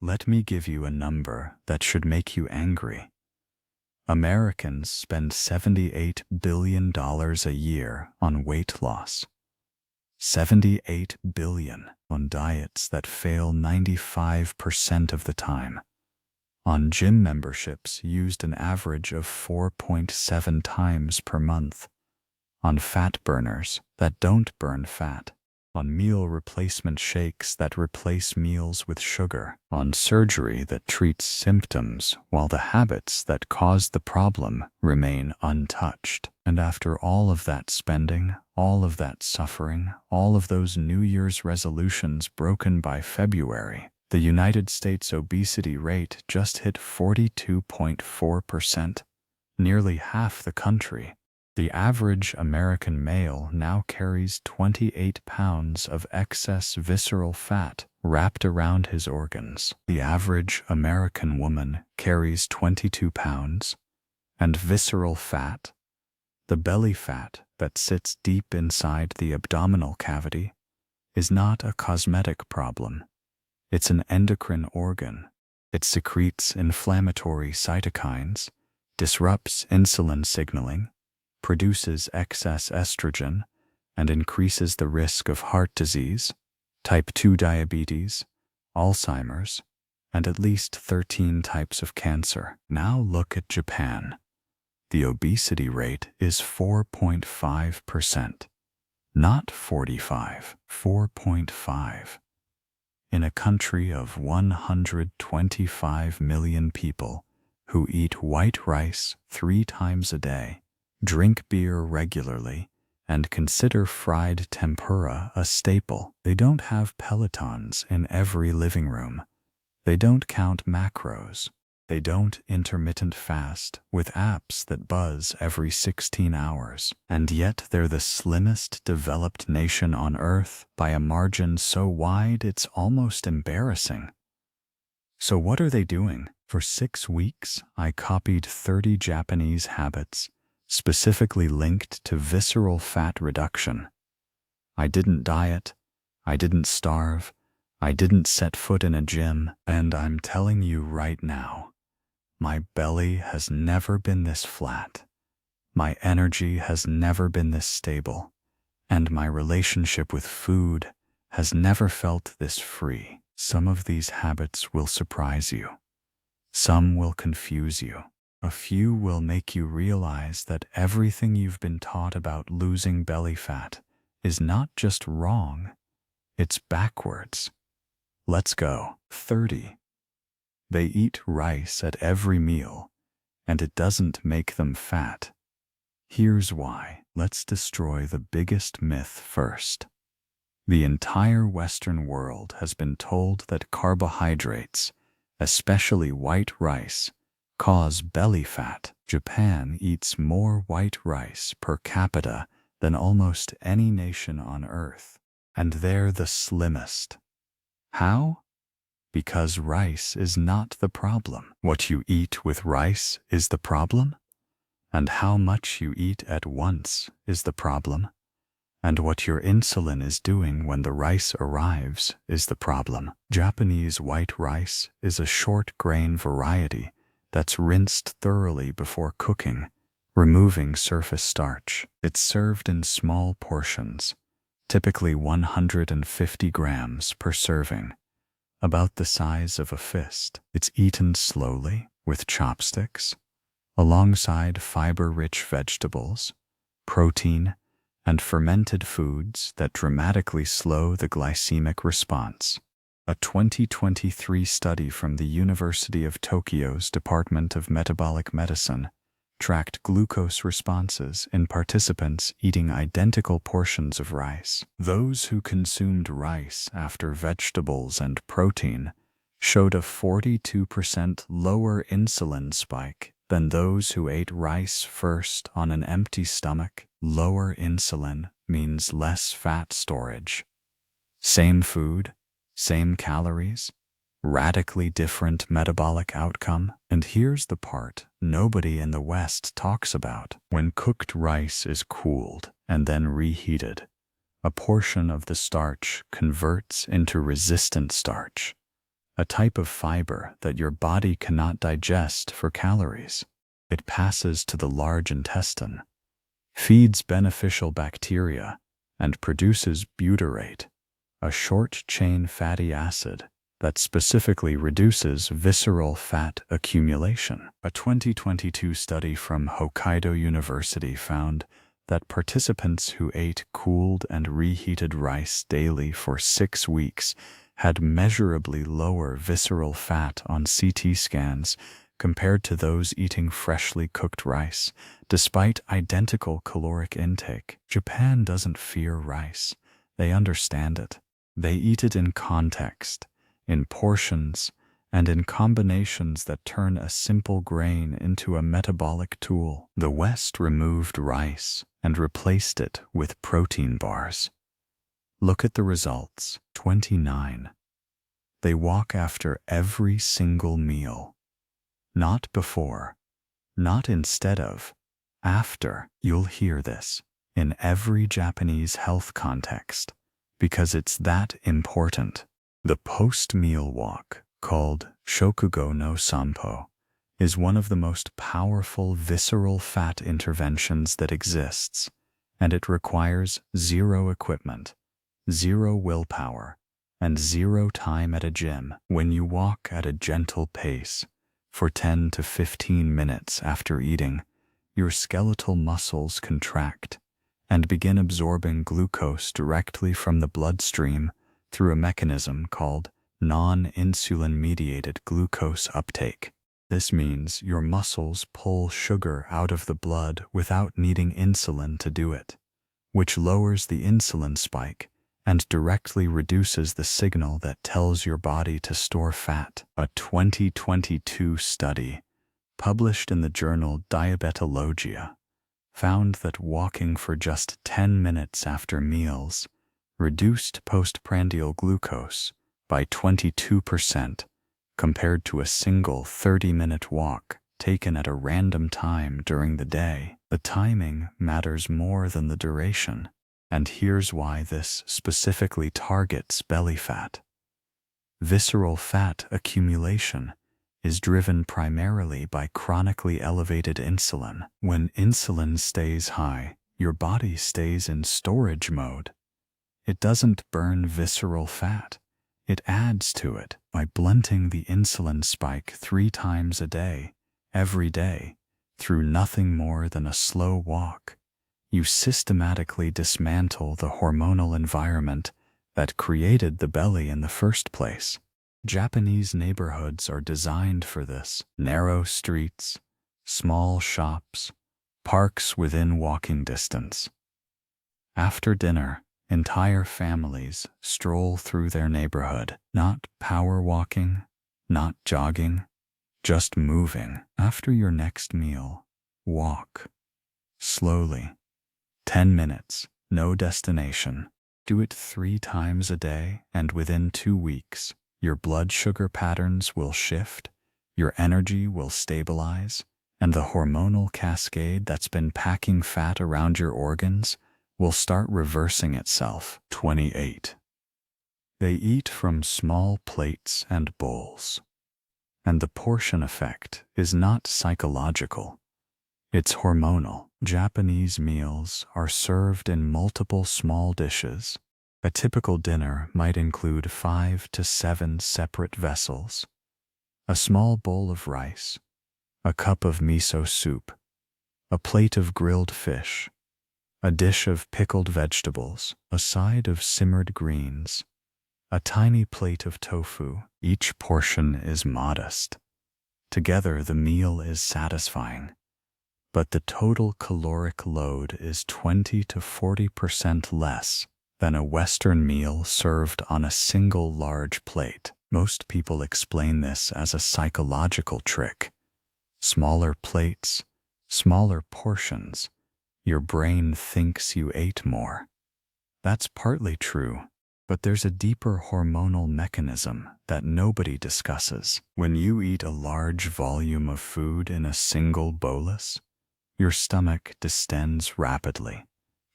Let me give you a number that should make you angry. Americans spend $78 billion a year on weight loss. $78 billion on diets that fail 95% of the time. On gym memberships used an average of 4.7 times per month. On fat burners that don't burn fat. On meal replacement shakes that replace meals with sugar. On surgery that treats symptoms while the habits that caused the problem remain untouched. And after all of that spending, all of that suffering, all of those New Year's resolutions broken by February, the United States obesity rate just hit 42.4%, nearly half the country. The average American male now carries 28 pounds of excess visceral fat wrapped around his organs. The average American woman carries 22 pounds, and visceral fat, the belly fat that sits deep inside the abdominal cavity, is not a cosmetic problem. It's an endocrine organ. It secretes inflammatory cytokines, disrupts insulin signaling, produces excess estrogen, and increases the risk of heart disease, type 2 diabetes, Alzheimer's, and at least 13 types of cancer. Now look at Japan. The obesity rate is 4.5%, not 45, 4.5. In a country of 125 million people who eat white rice 3 times a day, drink beer regularly, and consider fried tempura a staple. They don't have Pelotons in every living room. They don't count macros. They don't intermittent fast with apps that buzz every 16 hours. And yet they're the slimmest developed nation on Earth by a margin so wide it's almost embarrassing. So what are they doing? For 6 weeks, I copied 30 Japanese habits specifically linked to visceral fat reduction. I didn't diet, I didn't starve, I didn't set foot in a gym, and I'm telling you right now, my belly has never been this flat, my energy has never been this stable, and my relationship with food has never felt this free. Some of these habits will surprise you. Some will confuse you. A few will make you realize that everything you've been taught about losing belly fat is not just wrong, it's backwards. Let's go. 30. They eat rice at every meal, and it doesn't make them fat. Here's why. Let's destroy the biggest myth first. The entire Western world has been told that carbohydrates, especially white rice, cause belly fat. Japan eats more white rice per capita than almost any nation on Earth, and they're the slimmest. How? Because rice is not the problem. What you eat with rice is the problem, and how much you eat at once is the problem, and what your insulin is doing when the rice arrives is the problem. Japanese white rice is a short grain variety that's rinsed thoroughly before cooking, removing surface starch. It's served in small portions, typically 150 grams per serving, about the size of a fist. It's eaten slowly with chopsticks, alongside fiber-rich vegetables, protein, and fermented foods that dramatically slow the glycemic response. A 2023 study from the University of Tokyo's Department of Metabolic Medicine tracked glucose responses in participants eating identical portions of rice. Those who consumed rice after vegetables and protein showed a 42% lower insulin spike than those who ate rice first on an empty stomach. Lower insulin means less fat storage. Same food, same calories, radically different metabolic outcome. And here's the part nobody in the West talks about. When cooked rice is cooled and then reheated, a portion of the starch converts into resistant starch, a type of fiber that your body cannot digest for calories. It passes to the large intestine, feeds beneficial bacteria, and produces butyrate, a short-chain fatty acid that specifically reduces visceral fat accumulation. A 2022 study from Hokkaido University found that participants who ate cooled and reheated rice daily for 6 weeks had measurably lower visceral fat on CT scans compared to those eating freshly cooked rice, despite identical caloric intake. Japan doesn't fear rice. They understand it. They eat it in context, in portions, and in combinations that turn a simple grain into a metabolic tool. The West removed rice and replaced it with protein bars. Look at the results. 29. They walk after every single meal. Not before, not instead of, after. You'll hear this in every Japanese health context because it's that important. The post-meal walk, called shokugo no sanpo, is one of the most powerful visceral fat interventions that exists, and it requires zero equipment, zero willpower, and zero time at a gym. When you walk at a gentle pace for 10 to 15 minutes after eating, your skeletal muscles contract and begin absorbing glucose directly from the bloodstream through a mechanism called non-insulin-mediated glucose uptake. This means your muscles pull sugar out of the blood without needing insulin to do it, which lowers the insulin spike and directly reduces the signal that tells your body to store fat. A 2022 study published in the journal Diabetologia found that walking for just 10 minutes after meals reduced postprandial glucose by 22% compared to a single 30-minute walk taken at a random time during the day. The timing matters more than the duration, and here's why this specifically targets belly fat. Visceral fat accumulation is driven primarily by chronically elevated insulin. When insulin stays high, your body stays in storage mode. It doesn't burn visceral fat. It adds to it by blunting the insulin spike 3 times a day, every day, through nothing more than a slow walk. You systematically dismantle the hormonal environment that created the belly in the first place. Japanese neighborhoods are designed for this. Narrow streets, small shops, parks within walking distance. After dinner, entire families stroll through their neighborhood, not power walking, not jogging, just moving. After your next meal, walk. Slowly. 10 minutes, no destination. Do it 3 times a day, and within 2 weeks, your blood sugar patterns will shift, your energy will stabilize, and the hormonal cascade that's been packing fat around your organs will start reversing itself. 28. They eat from small plates and bowls. And the portion effect is not psychological. It's hormonal. Japanese meals are served in multiple small dishes. A typical dinner might include 5 to 7 separate vessels, a small bowl of rice, a cup of miso soup, a plate of grilled fish, a dish of pickled vegetables, a side of simmered greens, a tiny plate of tofu. Each portion is modest. Together, the meal is satisfying, but the total caloric load is 20 to 40% less than a Western meal served on a single large plate. Most people explain this as a psychological trick. Smaller plates, smaller portions. Your brain thinks you ate more. That's partly true, but there's a deeper hormonal mechanism that nobody discusses. When you eat a large volume of food in a single bolus, your stomach distends rapidly,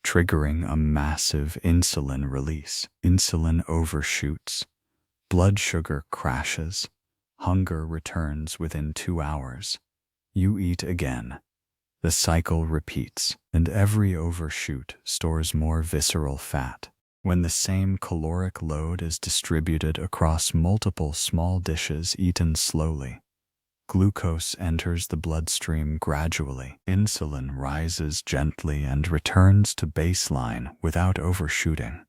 triggering a massive insulin release. Insulin overshoots, Blood sugar crashes. Hunger returns within 2 hours. You eat again. The cycle repeats, and every overshoot stores more visceral fat. When the same caloric load is distributed across multiple small dishes eaten slowly, glucose enters the bloodstream gradually. Insulin rises gently and returns to baseline without overshooting.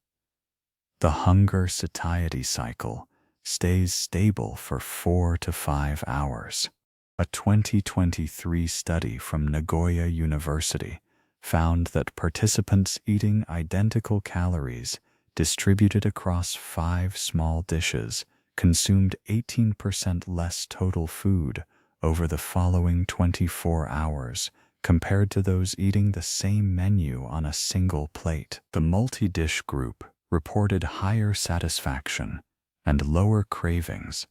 The hunger satiety cycle stays stable for 4 to 5 hours. A 2023 study from Nagoya University found that participants eating identical calories distributed across 5 small dishes consumed 18% less total food over the following 24 hours compared to those eating the same menu on a single plate. The multi-dish group reported higher satisfaction and lower cravings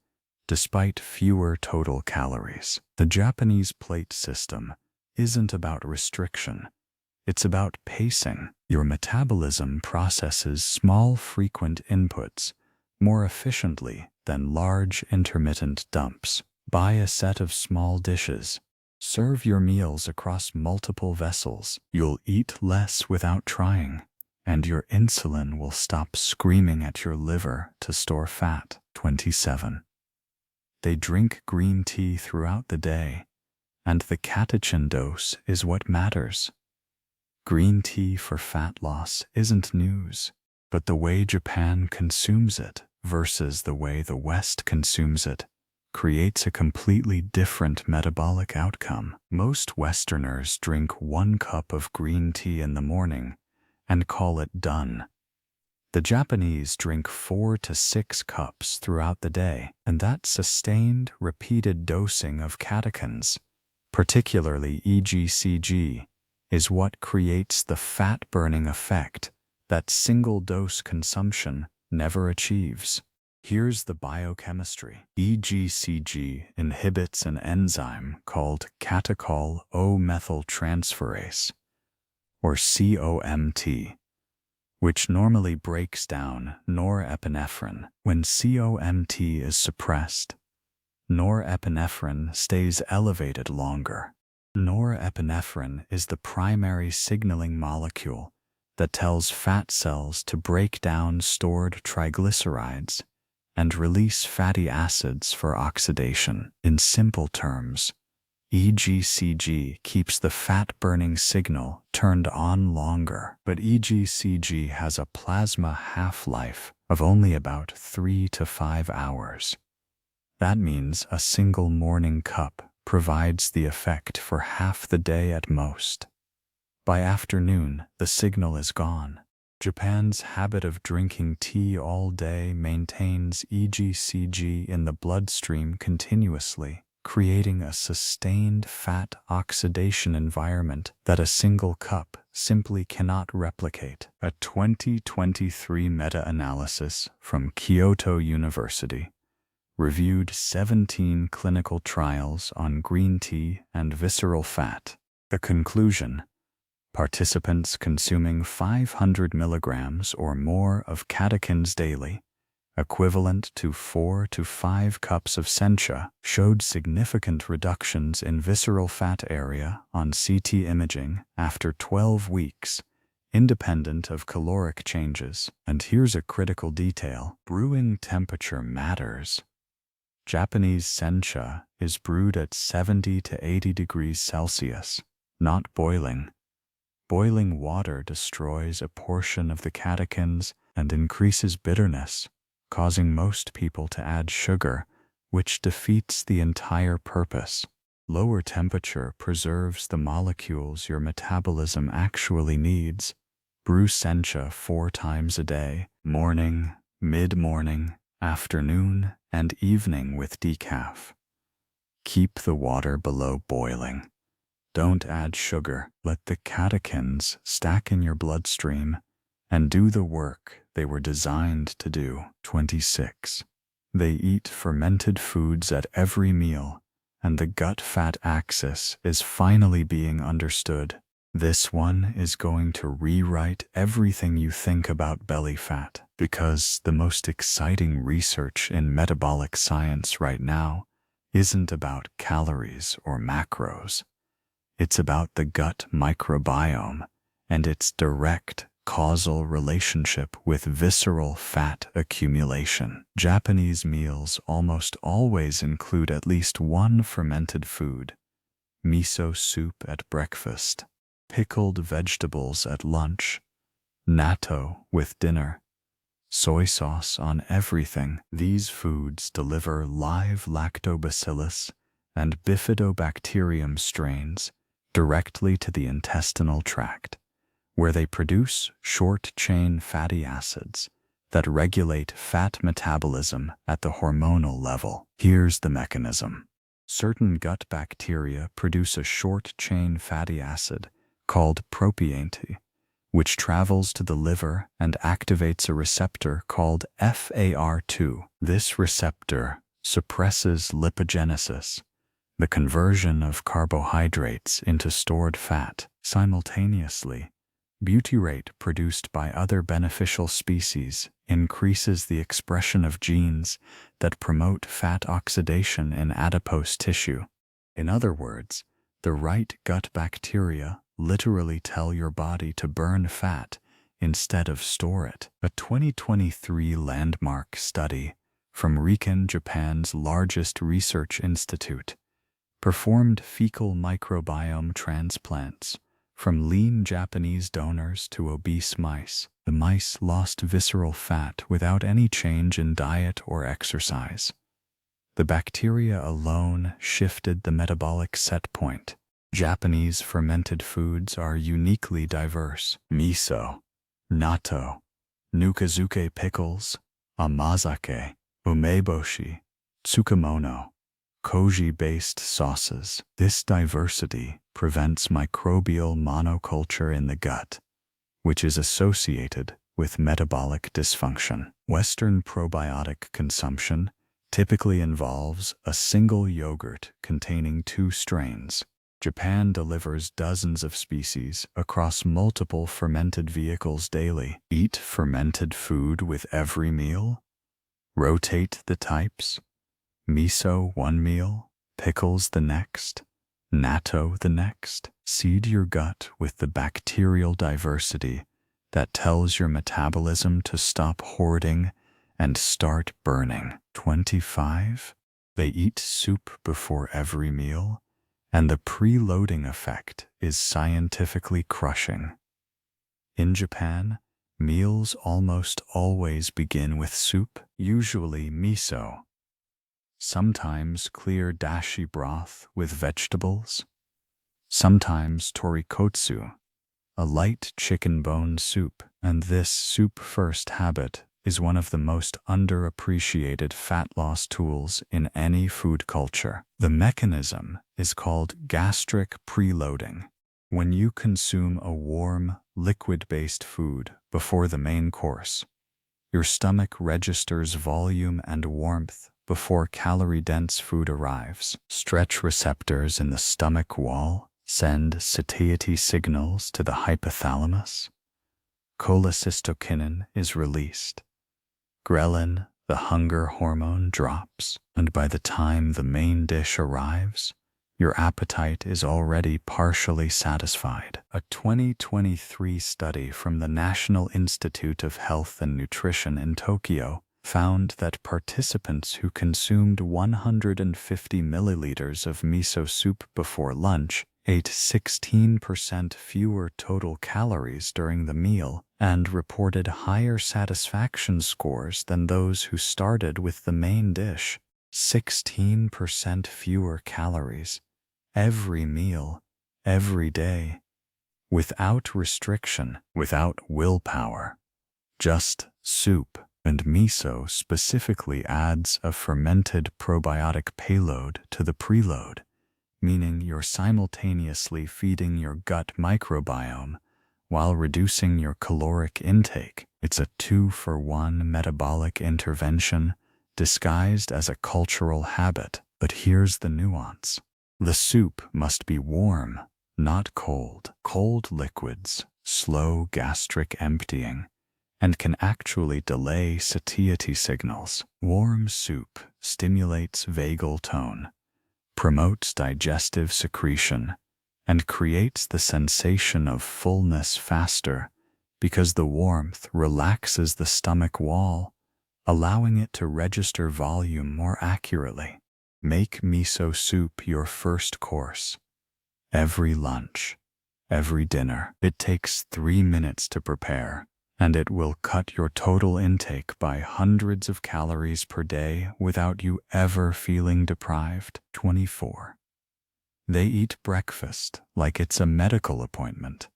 despite fewer total calories. The Japanese plate system isn't about restriction. It's about pacing. Your metabolism processes small, frequent inputs more efficiently than large, intermittent dumps. Buy a set of small dishes. Serve your meals across multiple vessels. You'll eat less without trying, and your insulin will stop screaming at your liver to store fat. 27. They drink green tea throughout the day, and the catechin dose is what matters. Green tea for fat loss isn't news, but the way Japan consumes it versus the way the West consumes it creates a completely different metabolic outcome. Most Westerners drink 1 cup of green tea in the morning and call it done. The Japanese drink 4 to 6 cups throughout the day, and that sustained, repeated dosing of catechins, particularly EGCG, is what creates the fat-burning effect that single-dose consumption never achieves. Here's the biochemistry. EGCG inhibits an enzyme called catechol O-methyltransferase, or COMT, which normally breaks down norepinephrine. When COMT is suppressed, norepinephrine stays elevated longer. Norepinephrine is the primary signaling molecule that tells fat cells to break down stored triglycerides and release fatty acids for oxidation. In simple terms, EGCG keeps the fat-burning signal turned on longer, but EGCG has a plasma half-life of only about 3 to 5 hours. That means a single morning cup provides the effect for half the day at most. By afternoon, the signal is gone. Japan's habit of drinking tea all day maintains EGCG in the bloodstream continuously, creating a sustained fat oxidation environment that a single cup simply cannot replicate. A 2023 meta-analysis from Kyoto University reviewed 17 clinical trials on green tea and visceral fat. The conclusion: participants consuming 500 milligrams or more of catechins daily, equivalent to 4 to 5 cups of sencha, showed significant reductions in visceral fat area on CT imaging after 12 weeks, independent of caloric changes. And here's a critical detail: brewing temperature matters. Japanese sencha is brewed at 70 to 80 degrees Celsius, not boiling. Boiling water destroys a portion of the catechins and increases bitterness, causing most people to add sugar, which defeats the entire purpose. Lower temperature preserves the molecules your metabolism actually needs. Brew sencha 4 times a day: morning, mid-morning, afternoon, and evening with decaf. Keep the water below boiling. Don't add sugar. Let the catechins stack in your bloodstream and do the work they were designed to do. 26. They eat fermented foods at every meal, and the gut-fat axis is finally being understood. This one is going to rewrite everything you think about belly fat, because the most exciting research in metabolic science right now isn't about calories or macros. It's about the gut microbiome and its direct causal relationship with visceral fat accumulation. Japanese meals almost always include at least one fermented food: miso soup at breakfast, pickled vegetables at lunch, natto with dinner, soy sauce on everything. These foods deliver live lactobacillus and bifidobacterium strains directly to the intestinal tract, where they produce short-chain fatty acids that regulate fat metabolism at the hormonal level. Here's the mechanism. Certain gut bacteria produce a short-chain fatty acid called propionate, which travels to the liver and activates a receptor called FAR2. This receptor suppresses lipogenesis, the conversion of carbohydrates into stored fat. Simultaneously, butyrate produced by other beneficial species increases the expression of genes that promote fat oxidation in adipose tissue. In other words, the right gut bacteria literally tell your body to burn fat instead of store it. A 2023 landmark study from Riken, Japan's largest research institute, performed fecal microbiome transplants from lean Japanese donors to obese mice. The mice lost visceral fat without any change in diet or exercise. The bacteria alone shifted the metabolic set point. Japanese fermented foods are uniquely diverse. Miso, natto, nukazuke pickles, amazake, umeboshi, tsukemono, Koji-based sauces. This diversity prevents microbial monoculture in the gut, which is associated with metabolic dysfunction. Western probiotic consumption typically involves a single yogurt containing 2 strains. Japan delivers dozens of species across multiple fermented vehicles daily. Eat fermented food with every meal? Rotate the types? Miso one meal, pickles the next, natto the next. Seed your gut with the bacterial diversity that tells your metabolism to stop hoarding and start burning. 25. They eat soup before every meal, and the preloading effect is scientifically crushing. In Japan, meals almost always begin with soup, usually miso. Sometimes clear dashi broth with vegetables. Sometimes torikotsu, a light chicken bone soup. And this soup-first habit is one of the most underappreciated fat loss tools in any food culture. The mechanism is called gastric preloading. When you consume a warm, liquid-based food before the main course, your stomach registers volume and warmth before calorie-dense food arrives. Stretch receptors in the stomach wall send satiety signals to the hypothalamus. Cholecystokinin is released. Ghrelin, the hunger hormone, drops, and by the time the main dish arrives, your appetite is already partially satisfied. A 2023 study from the National Institute of Health and Nutrition in Tokyo found that participants who consumed 150 milliliters of miso soup before lunch ate 16% fewer total calories during the meal and reported higher satisfaction scores than those who started with the main dish. 16% fewer calories every meal, every day, without restriction, without willpower, just soup. And miso specifically adds a fermented probiotic payload to the preload, meaning you're simultaneously feeding your gut microbiome while reducing your caloric intake. It's a 2-for-1 metabolic intervention disguised as a cultural habit. But here's the nuance. The soup must be warm, not cold. Cold liquids slow gastric emptying and can actually delay satiety signals. Warm soup stimulates vagal tone, promotes digestive secretion, and creates the sensation of fullness faster because the warmth relaxes the stomach wall, allowing it to register volume more accurately. Make miso soup your first course. Every lunch, every dinner. It takes 3 minutes to prepare, and it will cut your total intake by hundreds of calories per day without you ever feeling deprived. 24. They eat breakfast like it's a medical appointment.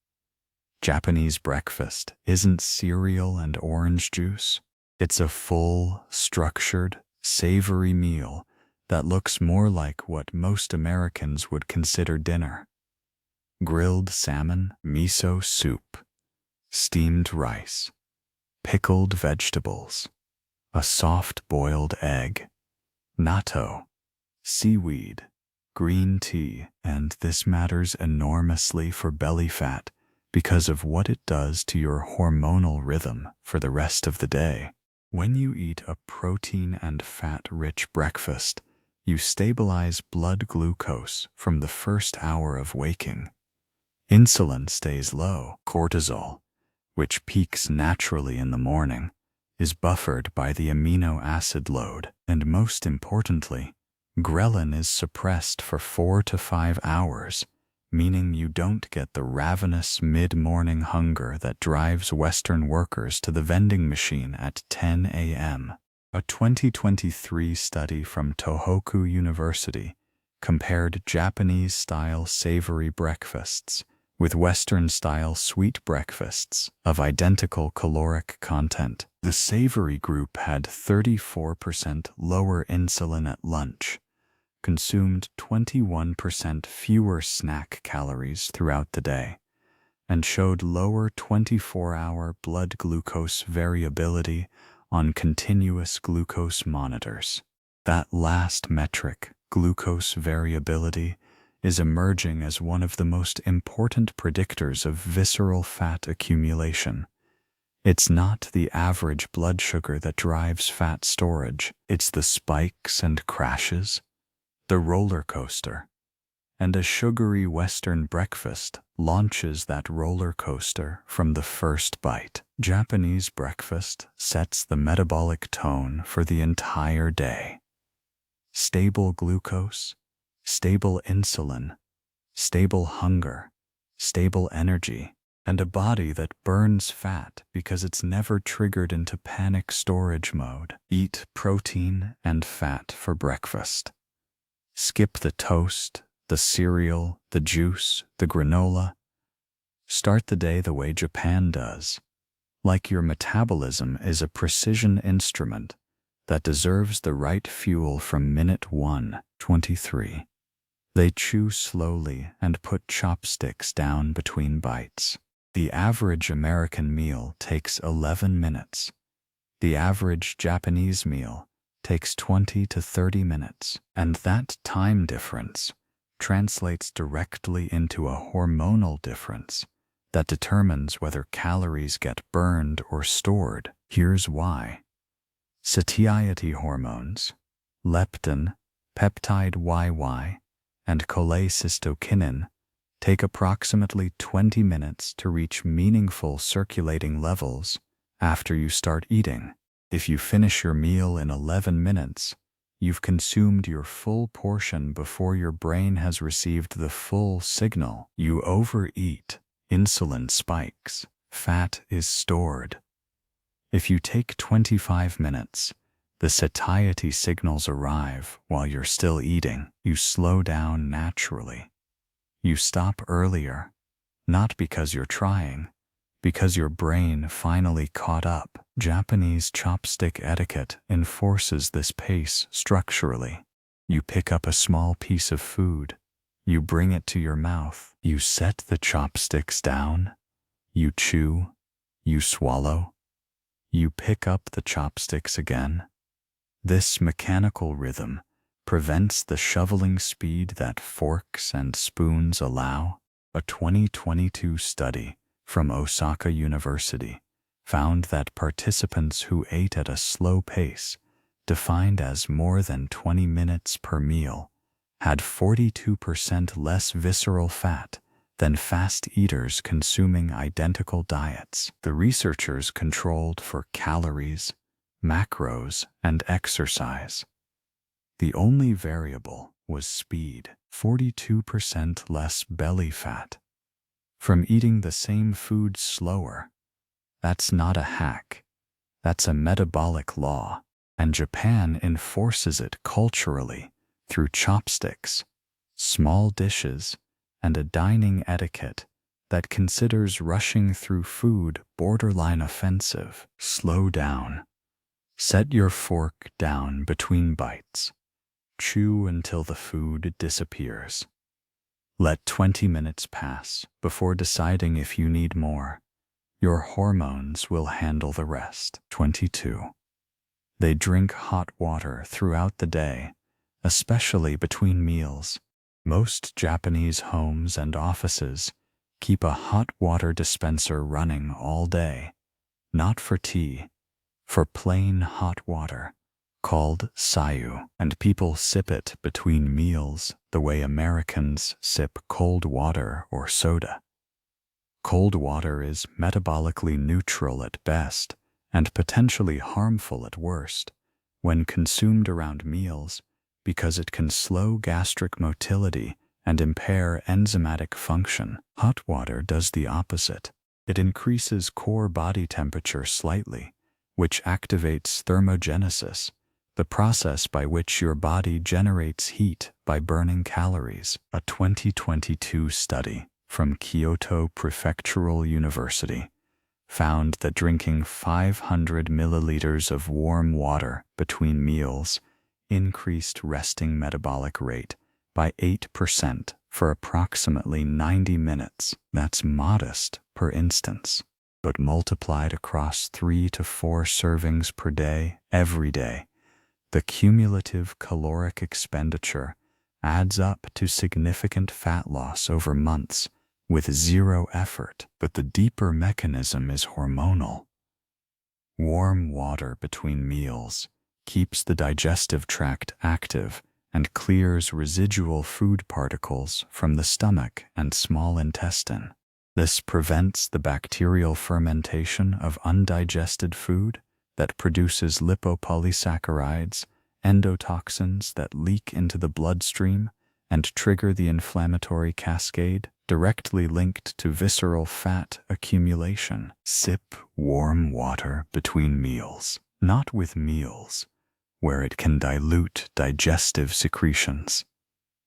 Japanese breakfast isn't cereal and orange juice. It's a full, structured, savory meal that looks more like what most Americans would consider dinner. Grilled salmon, miso soup, steamed rice, pickled vegetables, a soft boiled egg, natto, seaweed, green tea, and this matters enormously for belly fat because of what it does to your hormonal rhythm for the rest of the day. When you eat a protein and fat-rich breakfast, you stabilize blood glucose from the first hour of waking. Insulin stays low. Cortisol, which peaks naturally in the morning, is buffered by the amino acid load, and most importantly, ghrelin is suppressed for 4 to 5 hours, meaning you don't get the ravenous mid-morning hunger that drives Western workers to the vending machine at 10 a.m. A 2023 study from Tohoku University compared Japanese-style savory breakfasts with Western-style sweet breakfasts of identical caloric content. The savory group had 34% lower insulin at lunch, consumed 21% fewer snack calories throughout the day, and showed lower 24-hour blood glucose variability on continuous glucose monitors. That last metric, glucose variability, is emerging as one of the most important predictors of visceral fat accumulation. It's not the average blood sugar that drives fat storage, it's the spikes and crashes, the roller coaster. And a sugary Western breakfast launches that roller coaster from the first bite. Japanese breakfast sets the metabolic tone for the entire day. Stable glucose, stable insulin, stable hunger, stable energy, and a body that burns fat because it's never triggered into panic storage mode. Eat protein and fat for breakfast. Skip the toast, the cereal, the juice, the granola. Start the day the way Japan does, like your metabolism is a precision instrument that deserves the right fuel from minute 1. 23. They chew slowly and put chopsticks down between bites. The average American meal takes 11 minutes. The average Japanese meal takes 20 to 30 minutes, and that time difference translates directly into a hormonal difference that determines whether calories get burned or stored. Here's why. Satiety hormones, leptin, peptide YY, and cholecystokinin take approximately 20 minutes to reach meaningful circulating levels after you start eating. If you finish your meal in 11 minutes, you've consumed your full portion before your brain has received the full signal. You overeat, insulin spikes, fat is stored. If you take 25 minutes, the satiety signals arrive while you're still eating. You slow down naturally. You stop earlier, not because you're trying, because your brain finally caught up. Japanese chopstick etiquette enforces this pace structurally. You pick up a small piece of food. You bring it to your mouth. You set the chopsticks down. You chew. You swallow. You pick up the chopsticks again. This mechanical rhythm prevents the shoveling speed that forks and spoons allow. A 2022 study from Osaka University found that participants who ate at a slow pace, defined as more than 20 minutes per meal, had 42% less visceral fat than fast eaters consuming identical diets. The researchers controlled for calories, macros, and exercise. The only variable was speed, 42% less belly fat. From eating the same food slower. That's not a hack. That's a metabolic law, and Japan enforces it culturally through chopsticks, small dishes, and a dining etiquette that considers rushing through food borderline offensive. Slow down. Set your fork down between bites. Chew until the food disappears. Let 20 minutes pass before deciding if you need more. Your hormones will handle the rest. 22. They drink hot water throughout the day, especially between meals. Most Japanese homes and offices keep a hot water dispenser running all day, not for tea, for plain hot water, called sayu, and people sip it between meals the way Americans sip cold water or soda. Cold water is metabolically neutral at best and potentially harmful at worst when consumed around meals because it can slow gastric motility and impair enzymatic function. Hot water does the opposite. It increases core body temperature slightly, which activates thermogenesis, the process by which your body generates heat by burning calories. A 2022 study from Kyoto Prefectural University found that drinking 500 milliliters of warm water between meals increased resting metabolic rate by 8% for approximately 90 minutes. That's modest per instance, but multiplied across 3 to 4 servings per day, every day, the cumulative caloric expenditure adds up to significant fat loss over months with zero effort. But the deeper mechanism is hormonal. Warm water between meals keeps the digestive tract active and clears residual food particles from the stomach and small intestine. This prevents the bacterial fermentation of undigested food that produces lipopolysaccharides, endotoxins that leak into the bloodstream and trigger the inflammatory cascade directly linked to visceral fat accumulation. Sip warm water between meals, not with meals, where it can dilute digestive secretions.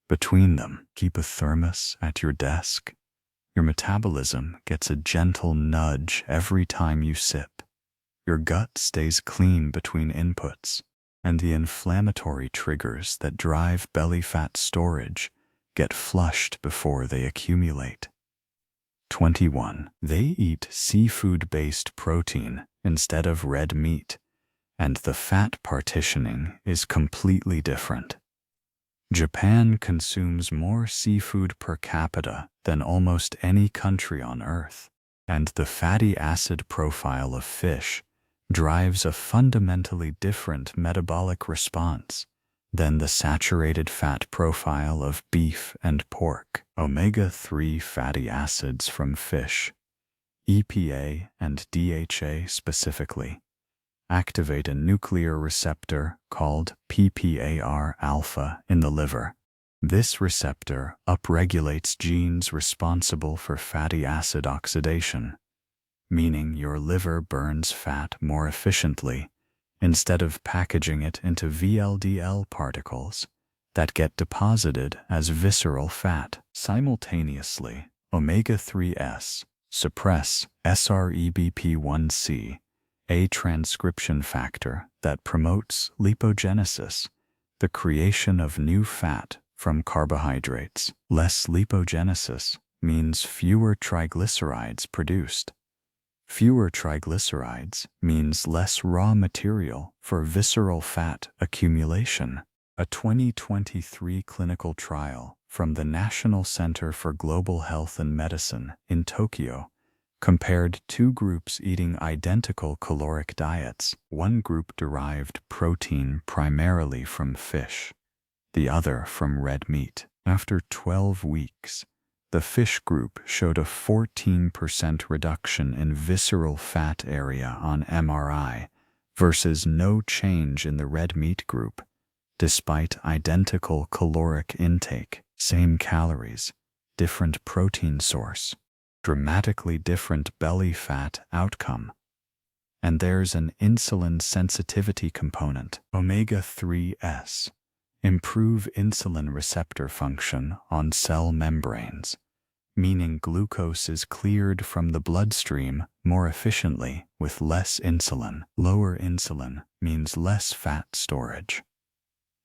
Between them, keep a thermos at your desk. Your metabolism gets a gentle nudge every time you sip. Your gut stays clean between inputs, and the inflammatory triggers that drive belly fat storage get flushed before they accumulate. 21. They eat seafood-based protein instead of red meat, and the fat partitioning is completely different. Japan consumes more seafood per capita than almost any country on Earth, and the fatty acid profile of fish drives a fundamentally different metabolic response than the saturated fat profile of beef and pork. Omega-3 fatty acids from fish, EPA and DHA specifically, activate a nuclear receptor called PPAR-alpha in the liver. This receptor upregulates genes responsible for fatty acid oxidation, meaning your liver burns fat more efficiently instead of packaging it into VLDL particles that get deposited as visceral fat. Simultaneously, omega-3s suppress SREBP1C, a transcription factor that promotes lipogenesis, the creation of new fat from carbohydrates. Less lipogenesis means fewer triglycerides produced. Fewer triglycerides means less raw material for visceral fat accumulation. A 2023 clinical trial from the National Center for Global Health and Medicine in Tokyo compared two groups eating identical caloric diets. One group derived protein primarily from fish, the other from red meat. After 12 weeks, the fish group showed a 14% reduction in visceral fat area on MRI versus no change in the red meat group, despite identical caloric intake, same calories, different protein source, dramatically different belly fat outcome. And there's an insulin sensitivity component, omega-3s, improve insulin receptor function on cell membranes, meaning glucose is cleared from the bloodstream more efficiently with less insulin. Lower insulin means less fat storage.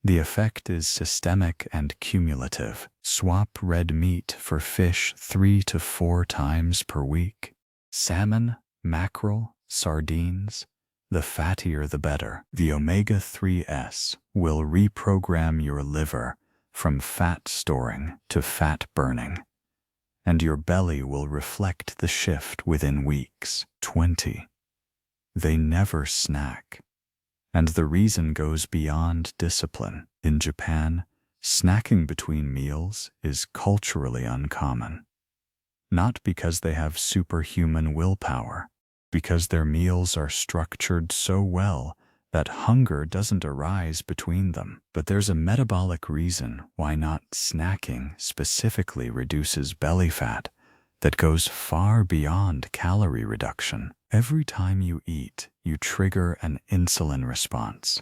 The effect is systemic and cumulative. Swap red meat for fish 3 to 4 times per week. Salmon, mackerel, sardines, the fattier the better. The omega-3s will reprogram your liver from fat storing to fat burning, and your belly will reflect the shift within weeks. 20. They never snack. And the reason goes beyond discipline. In Japan, snacking between meals is culturally uncommon. Not because they have superhuman willpower, because their meals are structured so well that hunger doesn't arise between them. But there's a metabolic reason why not snacking specifically reduces belly fat that goes far beyond calorie reduction. Every time you eat, you trigger an insulin response.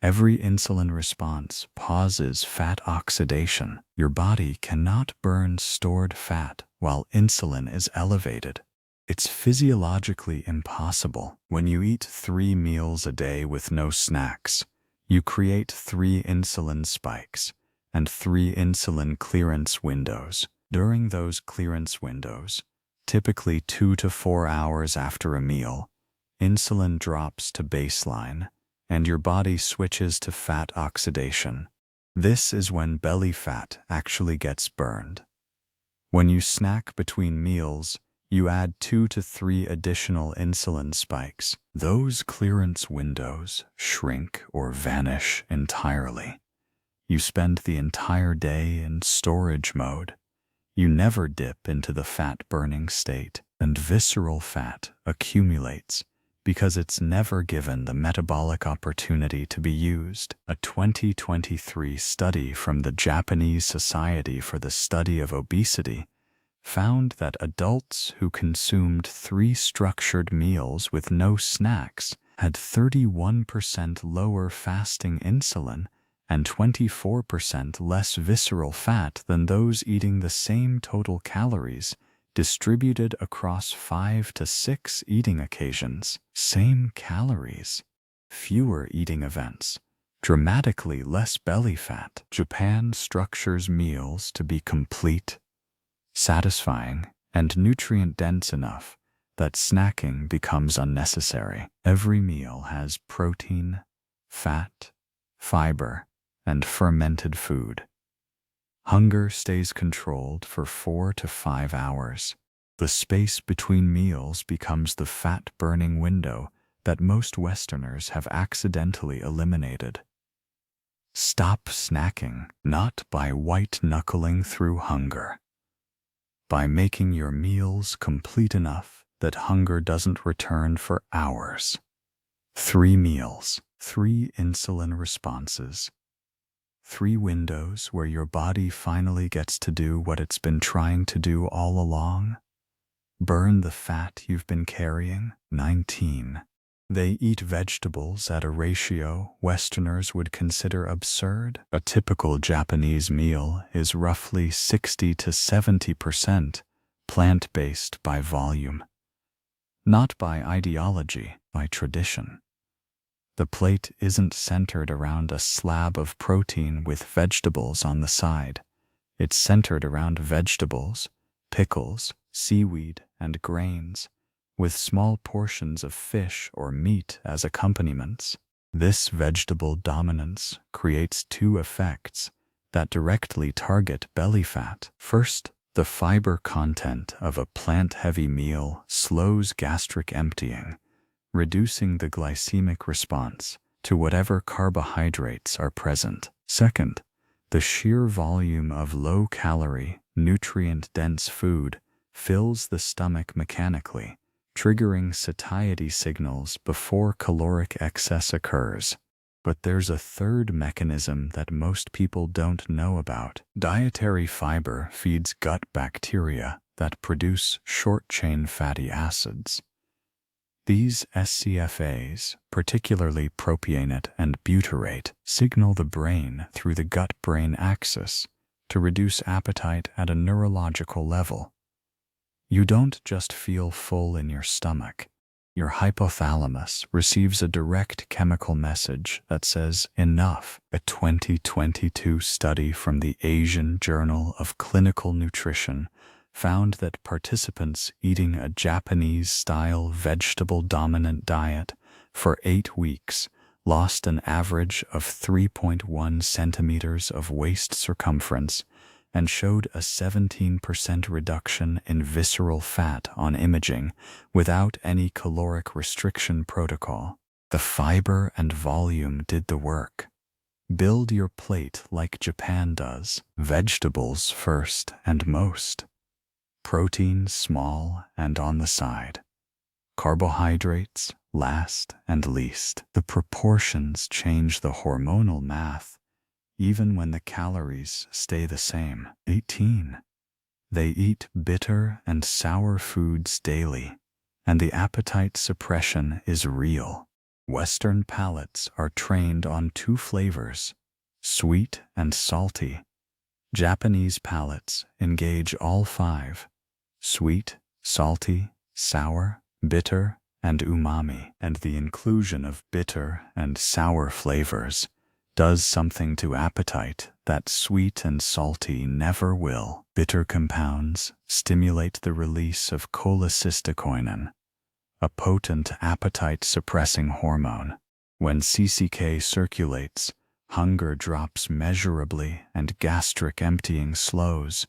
Every insulin response pauses fat oxidation. Your body cannot burn stored fat while insulin is elevated. It's physiologically impossible. When you eat 3 meals a day with no snacks, you create 3 insulin spikes and 3 insulin clearance windows. During those clearance windows, typically 2 to 4 hours after a meal, insulin drops to baseline and your body switches to fat oxidation. This is when belly fat actually gets burned. When you snack between meals, you add 2 to 3 additional insulin spikes. Those clearance windows shrink or vanish entirely. You spend the entire day in storage mode. You never dip into the fat-burning state, and visceral fat accumulates because it's never given the metabolic opportunity to be used. A 2023 study from the Japanese Society for the Study of Obesity found that adults who consumed 3 structured meals with no snacks had 31% lower fasting insulin and 24% less visceral fat than those eating the same total calories distributed across 5 to 6 eating occasions. Same calories, fewer eating events, dramatically less belly fat. Japan structures meals to be complete, satisfying, and nutrient-dense enough that snacking becomes unnecessary. Every meal has protein, fat, fiber, and fermented food. Hunger stays controlled for 4 to 5 hours. The space between meals becomes the fat-burning window that most Westerners have accidentally eliminated. Stop snacking, not by white-knuckling through hunger, by making your meals complete enough that hunger doesn't return for hours. 3 meals, 3 insulin responses, 3 windows where your body finally gets to do what it's been trying to do all along. Burn the fat you've been carrying. 19. They eat vegetables at a ratio Westerners would consider absurd. A typical Japanese meal is roughly 60 to 70% plant-based by volume, not by ideology, by tradition. The plate isn't centered around a slab of protein with vegetables on the side. It's centered around vegetables, pickles, seaweed, and grains, with small portions of fish or meat as accompaniments. This vegetable dominance creates 2 effects that directly target belly fat. First, the fiber content of a plant-heavy meal slows gastric emptying, reducing the glycemic response to whatever carbohydrates are present. Second, the sheer volume of low-calorie, nutrient-dense food fills the stomach mechanically, triggering satiety signals before caloric excess occurs. But there's a third mechanism that most people don't know about. Dietary fiber feeds gut bacteria that produce short-chain fatty acids. These SCFAs, particularly propionate and butyrate, signal the brain through the gut-brain axis to reduce appetite at a neurological level. You don't just feel full in your stomach. Your hypothalamus receives a direct chemical message that says enough. A 2022 study from the Asian Journal of Clinical Nutrition found that participants eating a Japanese-style vegetable-dominant diet for 8 weeks lost an average of 3.1 centimeters of waist circumference and showed a 17% reduction in visceral fat on imaging without any caloric restriction protocol. The fiber and volume did the work. Build your plate like Japan does. Vegetables first and most. Protein small and on the side. Carbohydrates last and least. The proportions change the hormonal math, even when the calories stay the same. 18. They eat bitter and sour foods daily, and the appetite suppression is real. Western palates are trained on 2 flavors, sweet and salty. Japanese palates engage all 5, sweet, salty, sour, bitter, and umami. And the inclusion of bitter and sour flavors does something to appetite that sweet and salty never will. Bitter compounds stimulate the release of cholecystokinin, a potent appetite-suppressing hormone. When CCK circulates, hunger drops measurably and gastric emptying slows,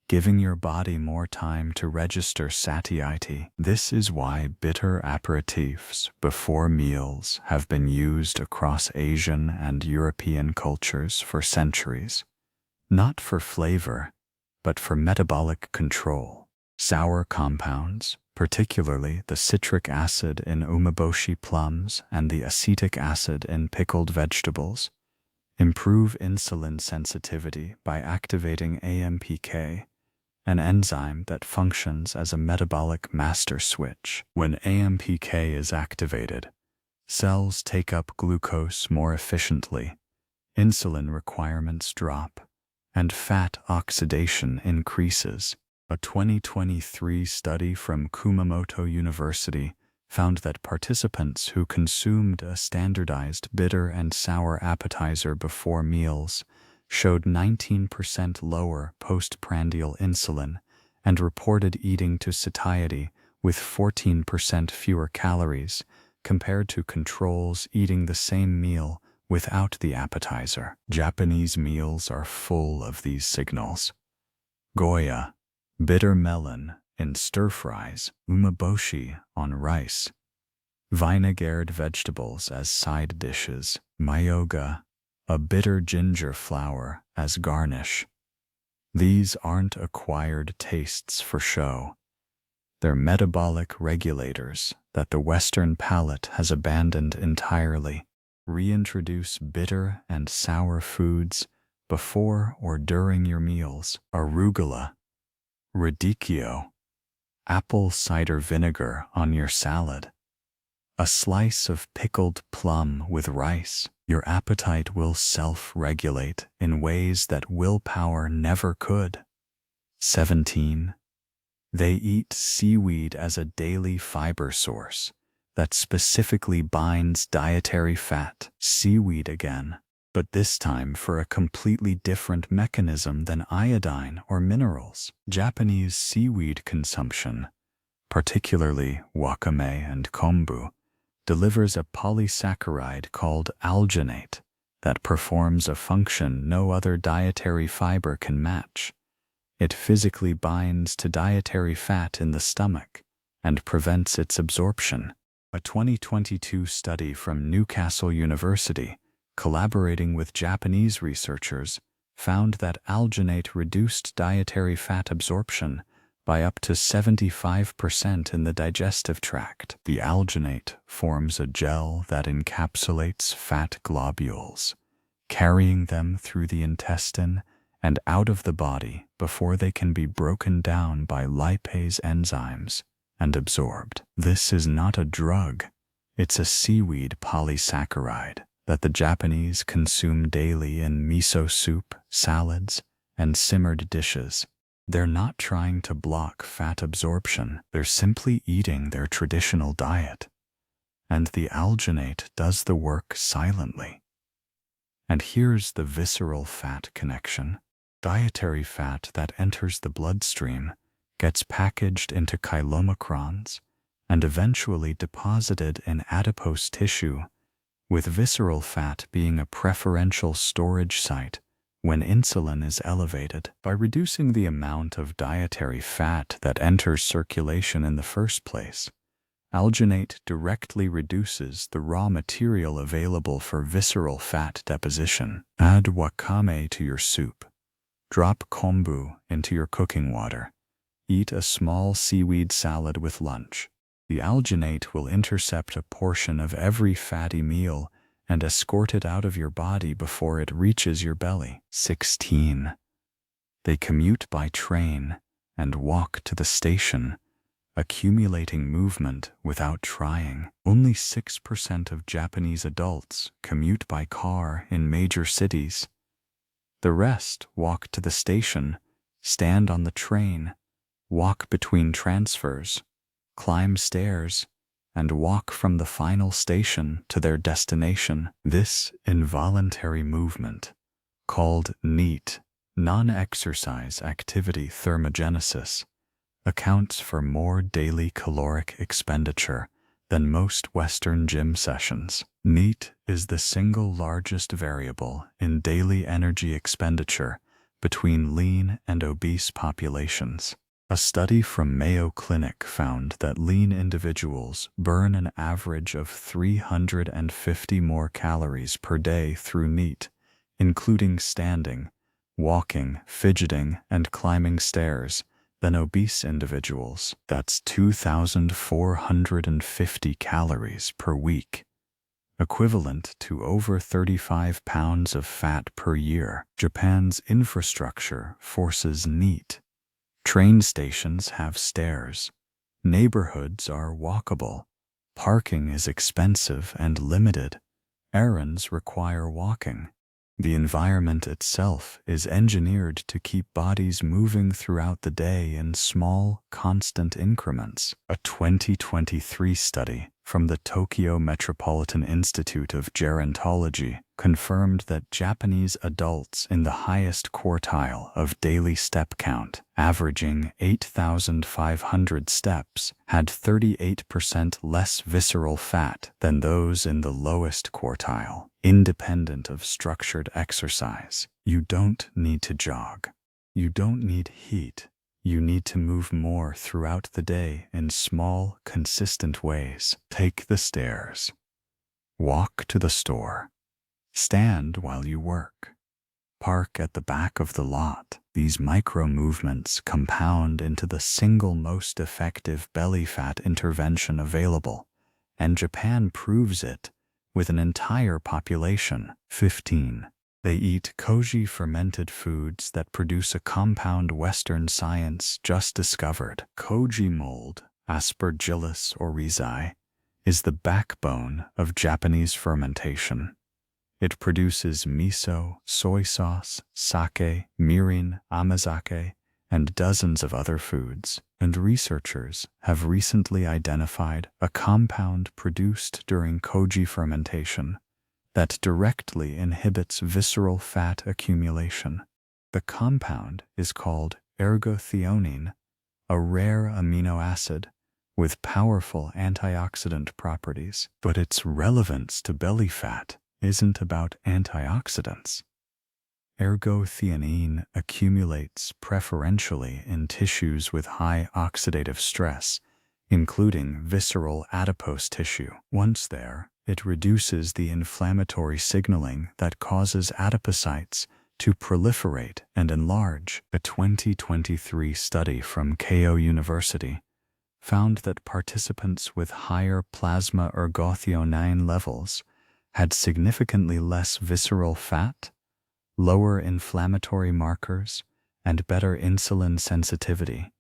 giving your body more time to register satiety. This is why bitter aperitifs before meals have been used across Asian and European cultures for centuries. Not for flavor, but for metabolic control. Sour compounds, particularly the citric acid in umeboshi plums and the acetic acid in pickled vegetables, improve insulin sensitivity by activating AMPK, an enzyme that functions as a metabolic master switch. When AMPK is activated, cells take up glucose more efficiently, insulin requirements drop, and fat oxidation increases. A 2023 study from Kumamoto University found that participants who consumed a standardized bitter and sour appetizer before meals showed 19% lower postprandial insulin and reported eating to satiety with 14% fewer calories compared to controls eating the same meal without the appetizer. Japanese meals are full of these signals. Goya, bitter melon in stir-fries, umeboshi on rice, vinegared vegetables as side dishes, myoga, a bitter ginger flower as garnish. These aren't acquired tastes for show. They're metabolic regulators that the Western palate has abandoned entirely. Reintroduce bitter and sour foods before or during your meals. Arugula, radicchio, apple cider vinegar on your salad. A slice of pickled plum with rice. Your appetite will self-regulate in ways that willpower never could. 17. They eat seaweed as a daily fiber source that specifically binds dietary fat. Seaweed again, but this time for a completely different mechanism than iodine or minerals. Japanese seaweed consumption, particularly wakame and kombu, delivers a polysaccharide called alginate that performs a function no other dietary fiber can match. It physically binds to dietary fat in the stomach and prevents its absorption. A 2022 study from Newcastle University, collaborating with Japanese researchers, found that alginate reduced dietary fat absorption by up to 75% in the digestive tract. The alginate forms a gel that encapsulates fat globules, carrying them through the intestine and out of the body before they can be broken down by lipase enzymes and absorbed. This is not a drug, it's a seaweed polysaccharide that the Japanese consume daily in miso soup, salads, and simmered dishes. They're not trying to block fat absorption, they're simply eating their traditional diet. And the alginate does the work silently. And here's the visceral fat connection. Dietary fat that enters the bloodstream gets packaged into chylomicrons and eventually deposited in adipose tissue, with visceral fat being a preferential storage site when insulin is elevated. By reducing the amount of dietary fat that enters circulation in the first place, alginate directly reduces the raw material available for visceral fat deposition. Add wakame to your soup. Drop kombu into your cooking water. Eat a small seaweed salad with lunch. The alginate will intercept a portion of every fatty meal and escort it out of your body before it reaches your belly. 16. They commute by train and walk to the station, accumulating movement without trying. Only 6% of Japanese adults commute by car in major cities. The rest walk to the station, stand on the train, walk between transfers, climb stairs, and walk from the final station to their destination. This involuntary movement, called NEAT, non-exercise activity thermogenesis, accounts for more daily caloric expenditure than most Western gym sessions. NEAT is the single largest variable in daily energy expenditure between lean and obese populations. A study from Mayo Clinic found that lean individuals burn an average of 350 more calories per day through NEAT, including standing, walking, fidgeting, and climbing stairs, than obese individuals. That's 2,450 calories per week, equivalent to over 35 pounds of fat per year. Japan's infrastructure forces NEAT. Train stations have stairs. Neighborhoods are walkable. Parking is expensive and limited. Errands require walking. The environment itself is engineered to keep bodies moving throughout the day in small, constant increments. A 2023 study from the Tokyo Metropolitan Institute of Gerontology confirmed that Japanese adults in the highest quartile of daily step count, averaging 8,500 steps, had 38% less visceral fat than those in the lowest quartile, independent of structured exercise. You don't need to jog. You don't need heat. You need to move more throughout the day in small, consistent ways. Take the stairs. Walk to the store. Stand while you work. Park at the back of the lot. These micro-movements compound into the single most effective belly fat intervention available, and Japan proves it with an entire population. 15. They eat Koji fermented foods that produce a compound Western science just discovered. Koji mold, Aspergillus oryzae, is the backbone of Japanese fermentation. It produces miso, soy sauce, sake, mirin, amazake, and dozens of other foods, and researchers have recently identified a compound produced during Koji fermentation that directly inhibits visceral fat accumulation. The compound is called ergothioneine, a rare amino acid with powerful antioxidant properties, but its relevance to belly fat isn't about antioxidants. Ergothioneine accumulates preferentially in tissues with high oxidative stress, including visceral adipose tissue. Once there, it reduces the inflammatory signaling that causes adipocytes to proliferate and enlarge. A 2023 study from Keio University found that participants with higher plasma ergothioneine levels had significantly less visceral fat, lower inflammatory markers, and better insulin sensitivity,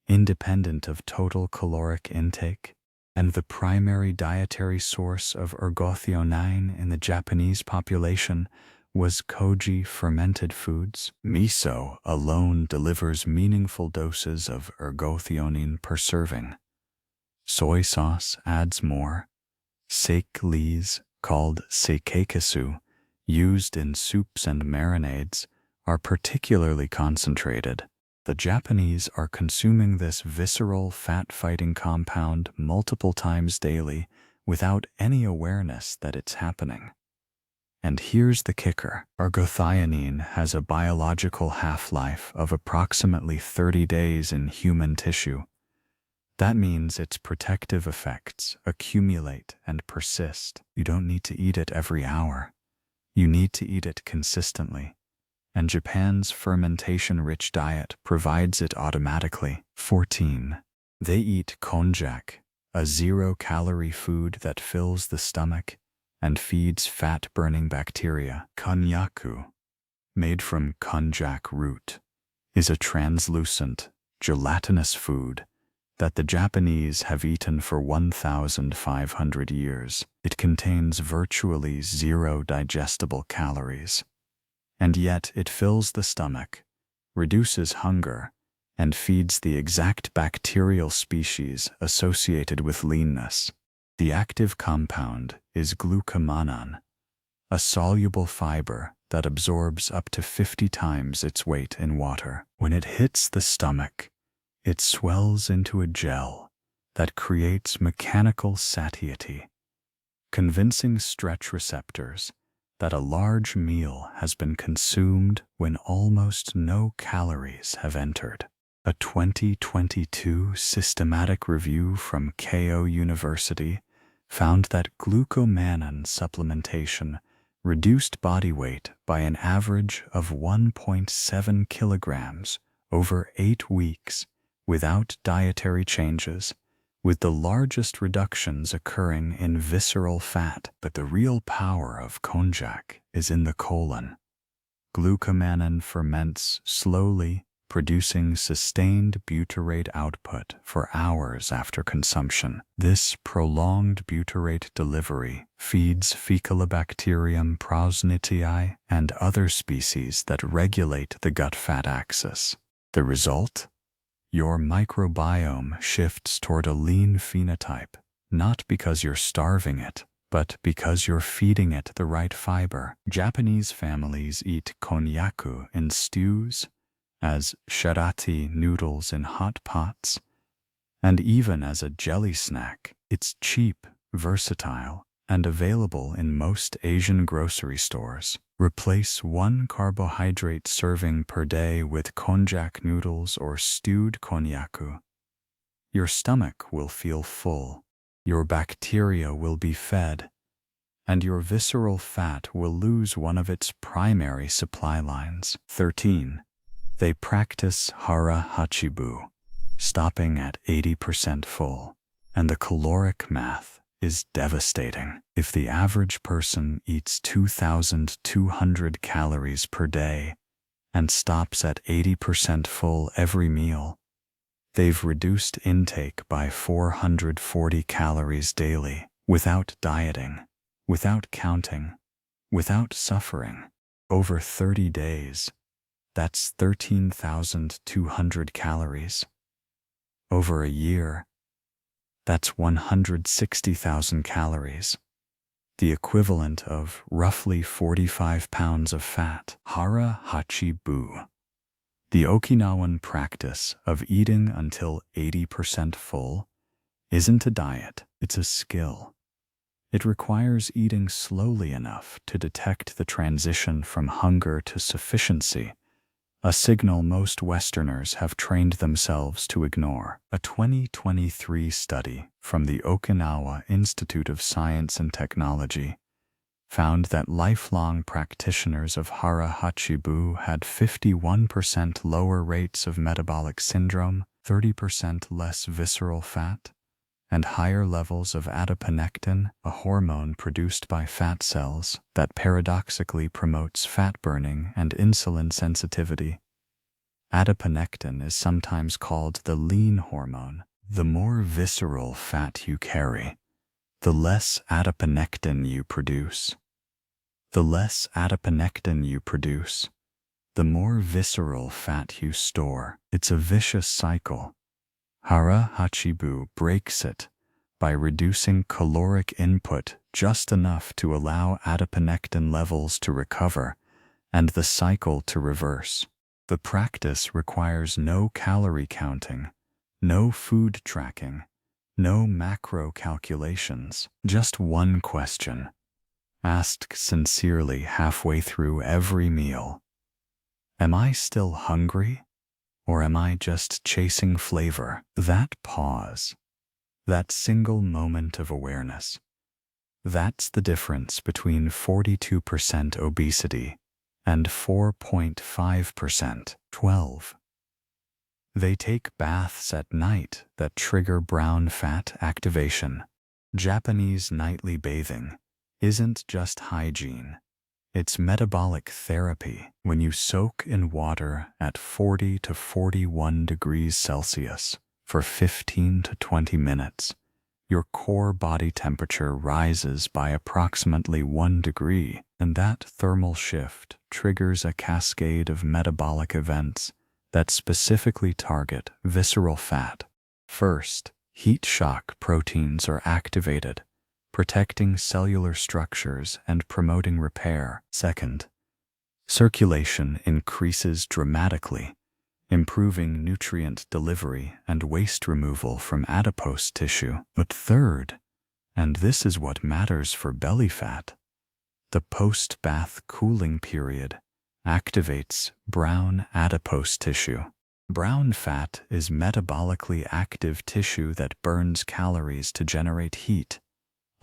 independent of total caloric intake. And the primary dietary source of ergothioneine in the Japanese population was Koji fermented foods. Miso alone delivers meaningful doses of ergothioneine per serving. Soy sauce adds more. Sake lees, called seikekesu, used in soups and marinades, are particularly concentrated. The Japanese are consuming this visceral fat-fighting compound multiple times daily without any awareness that it's happening. And here's the kicker. Ergothioneine has a biological half-life of approximately 30 days in human tissue. That means its protective effects accumulate and persist. You don't need to eat it every hour. You need to eat it consistently. And Japan's fermentation-rich diet provides it automatically. 14. They eat konjac, a zero-calorie food that fills the stomach and feeds fat-burning bacteria. Konjaku, made from konjac root, is a translucent, gelatinous food that the Japanese have eaten for 1,500 years. It contains virtually zero digestible calories, and yet it fills the stomach, reduces hunger, and feeds the exact bacterial species associated with leanness. The active compound is glucomannan, a soluble fiber that absorbs up to 50 times its weight in water. When it hits the stomach, it swells into a gel that creates mechanical satiety, convincing stretch receptors that a large meal has been consumed when almost no calories have entered. A 2022 systematic review from Keio University found that glucomannan supplementation reduced body weight by an average of 1.7 kilograms over 8 weeks without dietary changes, with the largest reductions occurring in visceral fat. But the real power of konjac is in the colon. Glucomannan ferments slowly, producing sustained butyrate output for hours after consumption. This prolonged butyrate delivery feeds Faecalibacterium prausnitii and other species that regulate the gut-fat axis. The result? Your microbiome shifts toward a lean phenotype, not because you're starving it, but because you're feeding it the right fiber. Japanese families eat konnyaku in stews, as sharati noodles in hot pots, and even as a jelly snack. It's cheap, versatile, and available in most Asian grocery stores. Replace one carbohydrate serving per day with konjac noodles or stewed konnyaku. Your stomach will feel full, your bacteria will be fed, and your visceral fat will lose one of its primary supply lines. 13. They practice Hara Hachi Bu, stopping at 80% full, and the caloric math is devastating. If the average person eats 2,200 calories per day and stops at 80% full every meal, they've reduced intake by 440 calories daily, without dieting, without counting, without suffering. Over 30 days, that's 13,200 calories. Over a year, that's 160,000 calories, the equivalent of roughly 45 pounds of fat. Hara Hachi Bu, the Okinawan practice of eating until 80% full, isn't a diet, it's a skill. It requires eating slowly enough to detect the transition from hunger to sufficiency, a signal most Westerners have trained themselves to ignore. A 2023 study from the Okinawa Institute of Science and Technology found that lifelong practitioners of Hara Hachi Bu had 51% lower rates of metabolic syndrome, 30% less visceral fat, and higher levels of adiponectin, a hormone produced by fat cells that paradoxically promotes fat burning and insulin sensitivity. Adiponectin is sometimes called the lean hormone. The more visceral fat you carry, the less adiponectin you produce. The less adiponectin you produce, the more visceral fat you store. It's a vicious cycle. Hara Hachi Bu breaks it by reducing caloric input just enough to allow adiponectin levels to recover and the cycle to reverse. The practice requires no calorie counting, no food tracking, no macro calculations, just one question, asked sincerely halfway through every meal. Am I still hungry? Or am I just chasing flavor? That pause, that single moment of awareness, that's the difference between 42% obesity and 4.5%. 12. They take baths at night that trigger brown fat activation. Japanese nightly bathing isn't just hygiene. It's metabolic therapy. When you soak in water at 40 to 41 degrees Celsius for 15 to 20 minutes, your core body temperature rises by approximately 1 degree, and that thermal shift triggers a cascade of metabolic events that specifically target visceral fat. First, heat shock proteins are activated, protecting cellular structures and promoting repair. Second, circulation increases dramatically, improving nutrient delivery and waste removal from adipose tissue. But third, and this is what matters for belly fat, the post-bath cooling period activates brown adipose tissue. Brown fat is metabolically active tissue that burns calories to generate heat.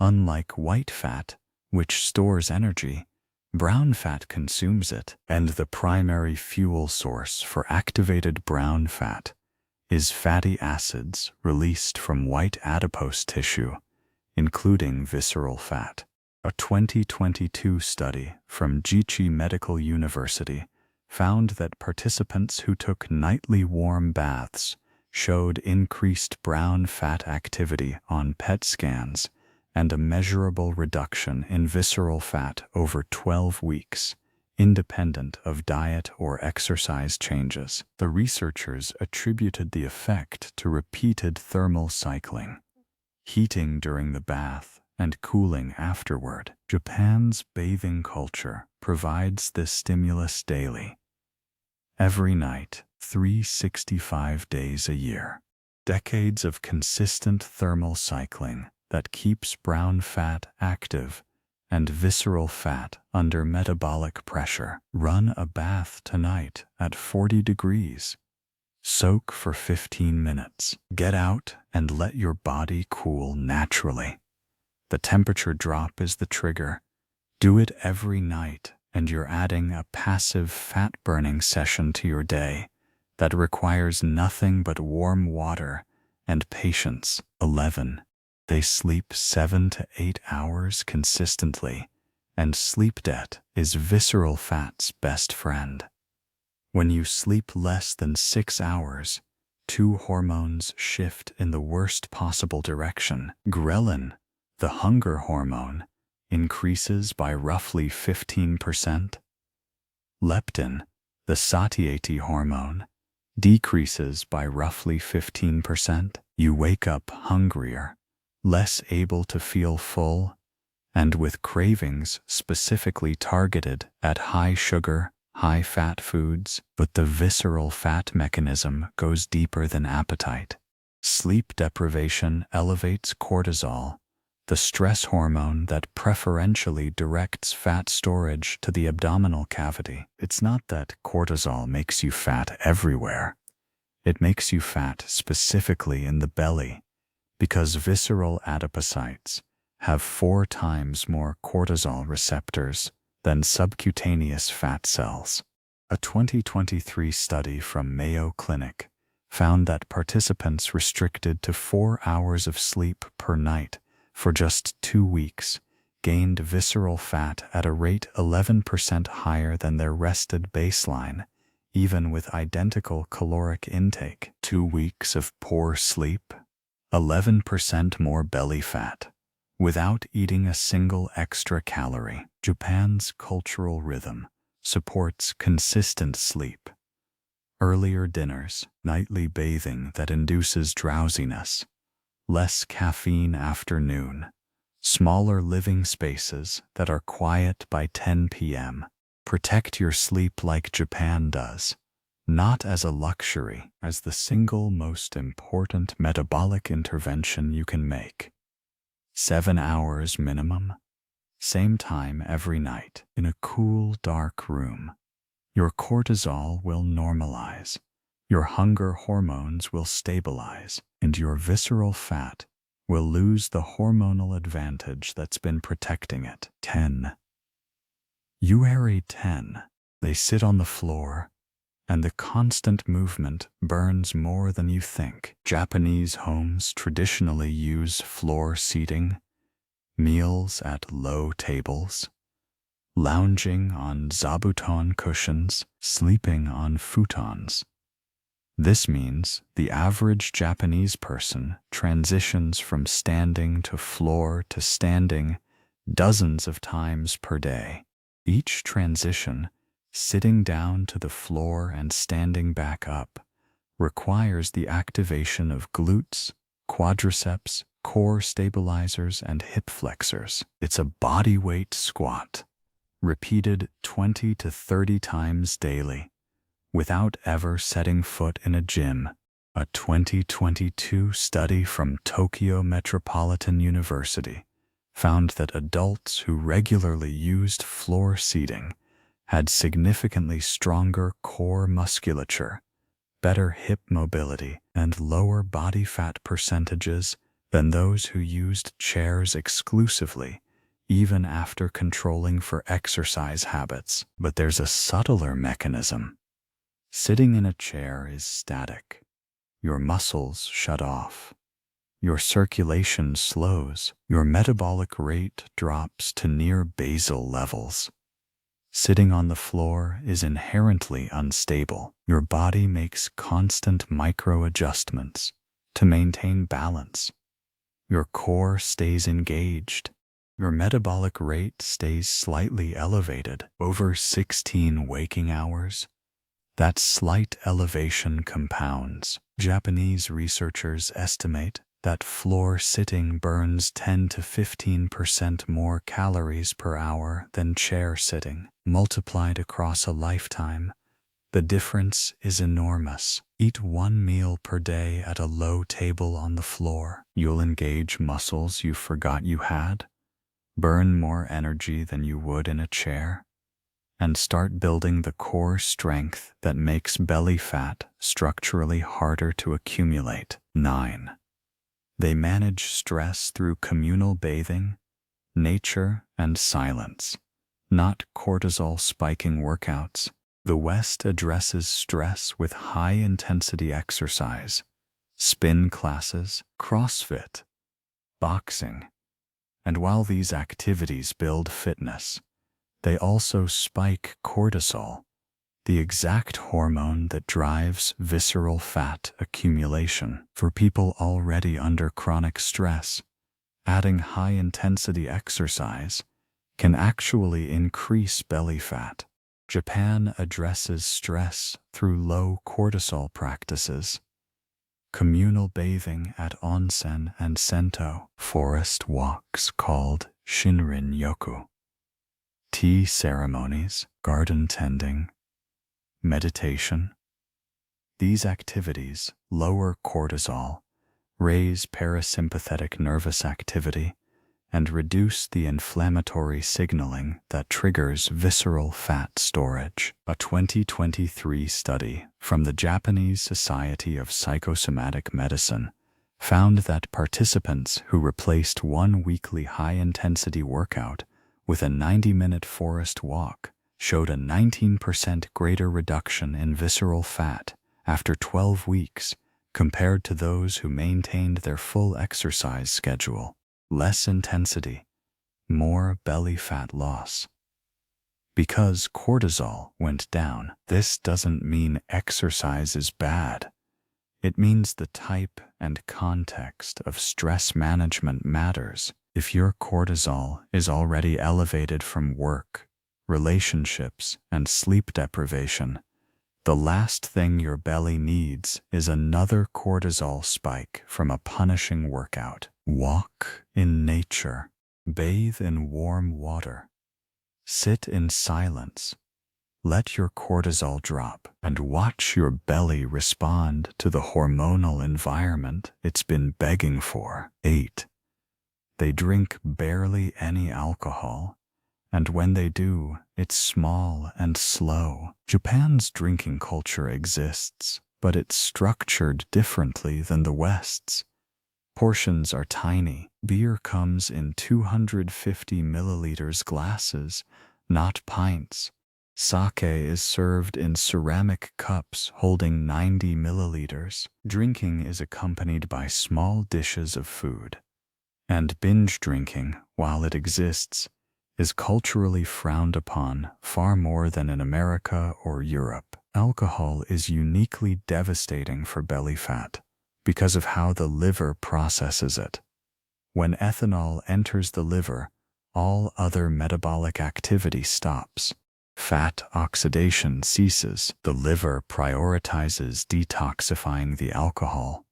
Unlike white fat, which stores energy, brown fat consumes it, and the primary fuel source for activated brown fat is fatty acids released from white adipose tissue, including visceral fat. A 2022 study from Jichi Medical University found that participants who took nightly warm baths showed increased brown fat activity on PET scans and a measurable reduction in visceral fat over 12 weeks, independent of diet or exercise changes. The researchers attributed the effect to repeated thermal cycling, heating during the bath and cooling afterward. Japan's bathing culture provides this stimulus daily, every night, 365 days a year. Decades of consistent thermal cycling that keeps brown fat active and visceral fat under metabolic pressure. Run a bath tonight at 40 degrees. Soak for 15 minutes. Get out and let your body cool naturally. The temperature drop is the trigger. Do it every night, and you're adding a passive fat-burning session to your day that requires nothing but warm water and patience. 11. They sleep 7 to 8 hours consistently, and sleep debt is visceral fat's best friend. When you sleep less than 6 hours, two hormones shift in the worst possible direction. Ghrelin, the hunger hormone, increases by roughly 15%. Leptin, the satiety hormone, decreases by roughly 15%. You wake up hungrier, less able to feel full, and with cravings specifically targeted at high sugar, high fat foods. But the visceral fat mechanism goes deeper than appetite. Sleep deprivation elevates cortisol, the stress hormone that preferentially directs fat storage to the abdominal cavity. It's not that cortisol makes you fat everywhere. It makes you fat specifically in the belly, because visceral adipocytes have 4 times more cortisol receptors than subcutaneous fat cells. A 2023 study from Mayo Clinic found that participants restricted to 4 hours of sleep per night for just 2 weeks gained visceral fat at a rate 11% higher than their rested baseline, even with identical caloric intake. 2 weeks of poor sleep, 11% more belly fat, without eating a single extra calorie. Japan's cultural rhythm supports consistent sleep. Earlier dinners, nightly bathing that induces drowsiness, less caffeine after noon, smaller living spaces that are quiet by 10 p.m. Protect your sleep like Japan does, not as a luxury, as the single most important metabolic intervention you can make. 7 hours minimum, same time every night, in a cool, dark room. Your cortisol will normalize, your hunger hormones will stabilize, and your visceral fat will lose the hormonal advantage that's been protecting it. 10. Ueri 10. They sit on the floor, and the constant movement burns more than you think. Japanese homes traditionally use floor seating, meals at low tables, lounging on zabuton cushions, sleeping on futons. This means the average Japanese person transitions from standing to floor to standing dozens of times per day. Each transition, sitting down to the floor and standing back up, requires the activation of glutes, quadriceps, core stabilizers, and hip flexors. It's a body weight squat, repeated 20 to 30 times daily, without ever setting foot in a gym. A 2022 study from Tokyo Metropolitan University found that adults who regularly used floor seating had significantly stronger core musculature, better hip mobility, and lower body fat percentages than those who used chairs exclusively, even after controlling for exercise habits. But there's a subtler mechanism. Sitting in a chair is static. Your muscles shut off. Your circulation slows. Your metabolic rate drops to near basal levels. Sitting on the floor is inherently unstable. Your body makes constant micro-adjustments to maintain balance. Your core stays engaged. Your metabolic rate stays slightly elevated over 16 waking hours. That slight elevation compounds. Japanese researchers estimate that floor sitting burns 10 to 15% more calories per hour than chair sitting. Multiplied across a lifetime, the difference is enormous. Eat 1 meal per day at a low table on the floor. You'll engage muscles you forgot you had, burn more energy than you would in a chair, and start building the core strength that makes belly fat structurally harder to accumulate. 9. They manage stress through communal bathing, nature, and silence, not cortisol spiking workouts. The West addresses stress with high-intensity exercise, spin classes, CrossFit, boxing, and while these activities build fitness, they also spike cortisol, the exact hormone that drives visceral fat accumulation. For people already under chronic stress, adding high-intensity exercise can actually increase belly fat. Japan addresses stress through low cortisol practices, communal bathing at onsen and sento, forest walks called Shinrin-yoku, tea ceremonies, garden tending, meditation. These activities lower cortisol, raise parasympathetic nervous activity, and reduce the inflammatory signaling that triggers visceral fat storage. A 2023 study from the Japanese Society of Psychosomatic Medicine found that participants who replaced one weekly high-intensity workout with a 90-minute forest walk showed a 19% greater reduction in visceral fat after 12 weeks compared to those who maintained their full exercise schedule. Less intensity, more belly fat loss. Because cortisol went down, this doesn't mean exercise is bad. It means the type and context of stress management matters. If your cortisol is already elevated from work, relationships, and sleep deprivation, the last thing your belly needs is another cortisol spike from a punishing workout. Walk in nature. Bathe in warm water. Sit in silence. Let your cortisol drop and watch your belly respond to the hormonal environment it's been begging for. 8. They drink barely any alcohol, and when they do, it's small and slow. Japan's drinking culture exists, but it's structured differently than the West's. Portions are tiny. Beer comes in 250 milliliters glasses, not pints. Sake is served in ceramic cups holding 90 milliliters. Drinking is accompanied by small dishes of food. And binge drinking, while it exists, is culturally frowned upon far more than in America or Europe. Alcohol is uniquely devastating for belly fat because of how the liver processes it. When ethanol enters the liver, all other metabolic activity stops. Fat oxidation ceases. The liver prioritizes detoxifying the alcohol,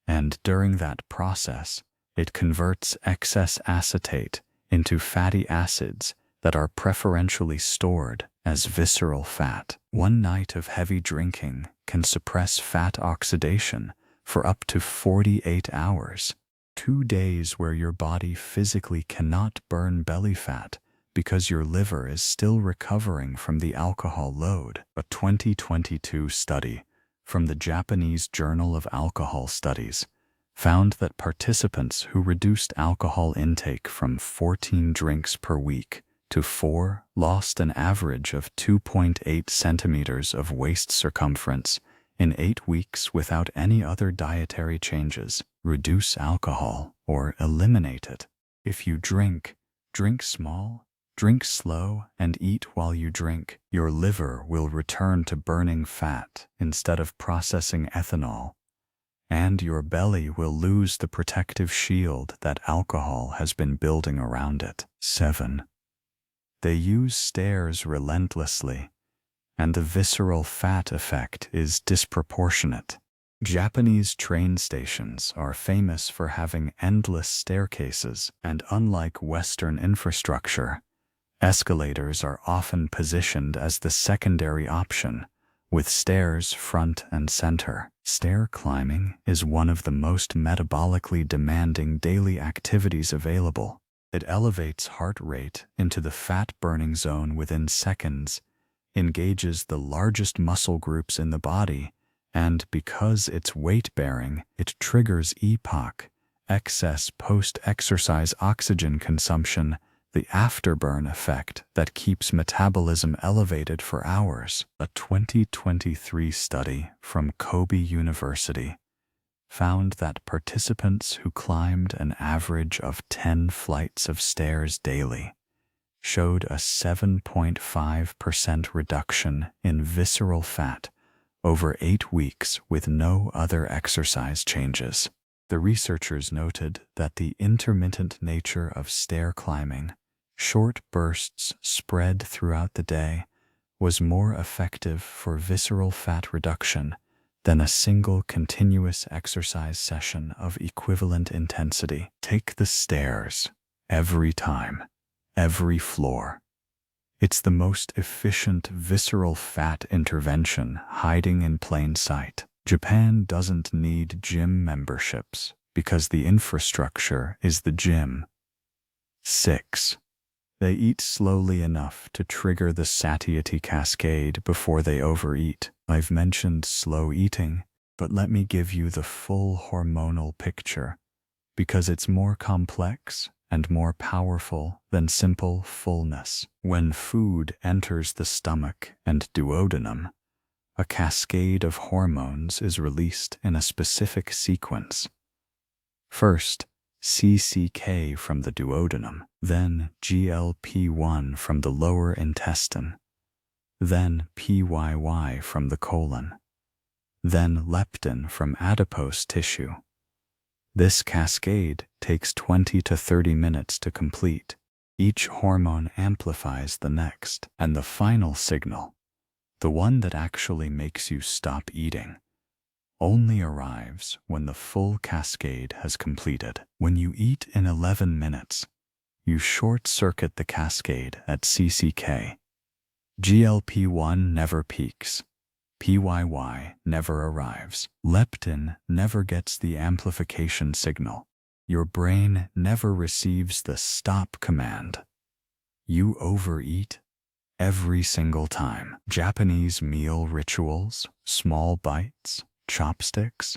and during that process, it converts excess acetate into fatty acids that are preferentially stored as visceral fat. One night of heavy drinking can suppress fat oxidation for up to 48 hours. 2 days where your body physically cannot burn belly fat because your liver is still recovering from the alcohol load. A 2022 study from the Japanese Journal of Alcohol Studies found that participants who reduced alcohol intake from 14 drinks per week to 4 lost an average of 2.8 centimeters of waist circumference in 8 weeks without any other dietary changes. Reduce alcohol or eliminate it. If you drink, drink small, drink slow, and eat while you drink. Your liver will return to burning fat instead of processing ethanol, and your belly will lose the protective shield that alcohol has been building around it. 7. They use stairs relentlessly, and the visceral fat effect is disproportionate. Japanese train stations are famous for having endless staircases, and unlike Western infrastructure, escalators are often positioned as the secondary option, with stairs front and center. Stair climbing is one of the most metabolically demanding daily activities available. It elevates heart rate into the fat-burning zone within seconds, engages the largest muscle groups in the body, and because it's weight-bearing, it triggers EPOC, excess post-exercise oxygen consumption, the afterburn effect that keeps metabolism elevated for hours. A 2023 study from Kobe University found that participants who climbed an average of 10 flights of stairs daily showed a 7.5% reduction in visceral fat over 8 weeks with no other exercise changes. The researchers noted that the intermittent nature of stair climbing, short bursts spread throughout the day, was more effective for visceral fat reduction than a single continuous exercise session of equivalent intensity. Take the stairs every time, every floor. It's the most efficient visceral fat intervention hiding in plain sight. Japan doesn't need gym memberships because the infrastructure is the gym. 6. They eat slowly enough to trigger the satiety cascade before they overeat. I've mentioned slow eating, but let me give you the full hormonal picture, because it's more complex and more powerful than simple fullness. When food enters the stomach and duodenum, a cascade of hormones is released in a specific sequence. First, CCK from the duodenum, then GLP-1 from the lower intestine, then PYY from the colon, then leptin from adipose tissue. This cascade takes 20 to 30 minutes to complete. Each hormone amplifies the next, and the final signal, the one that actually makes you stop eating, only arrives when the full cascade has completed. When you eat in 11 minutes, you short-circuit the cascade at CCK. GLP-1 never peaks. PYY never arrives. Leptin never gets the amplification signal. Your brain never receives the stop command. You overeat every single time. Japanese meal rituals, small bites, chopsticks,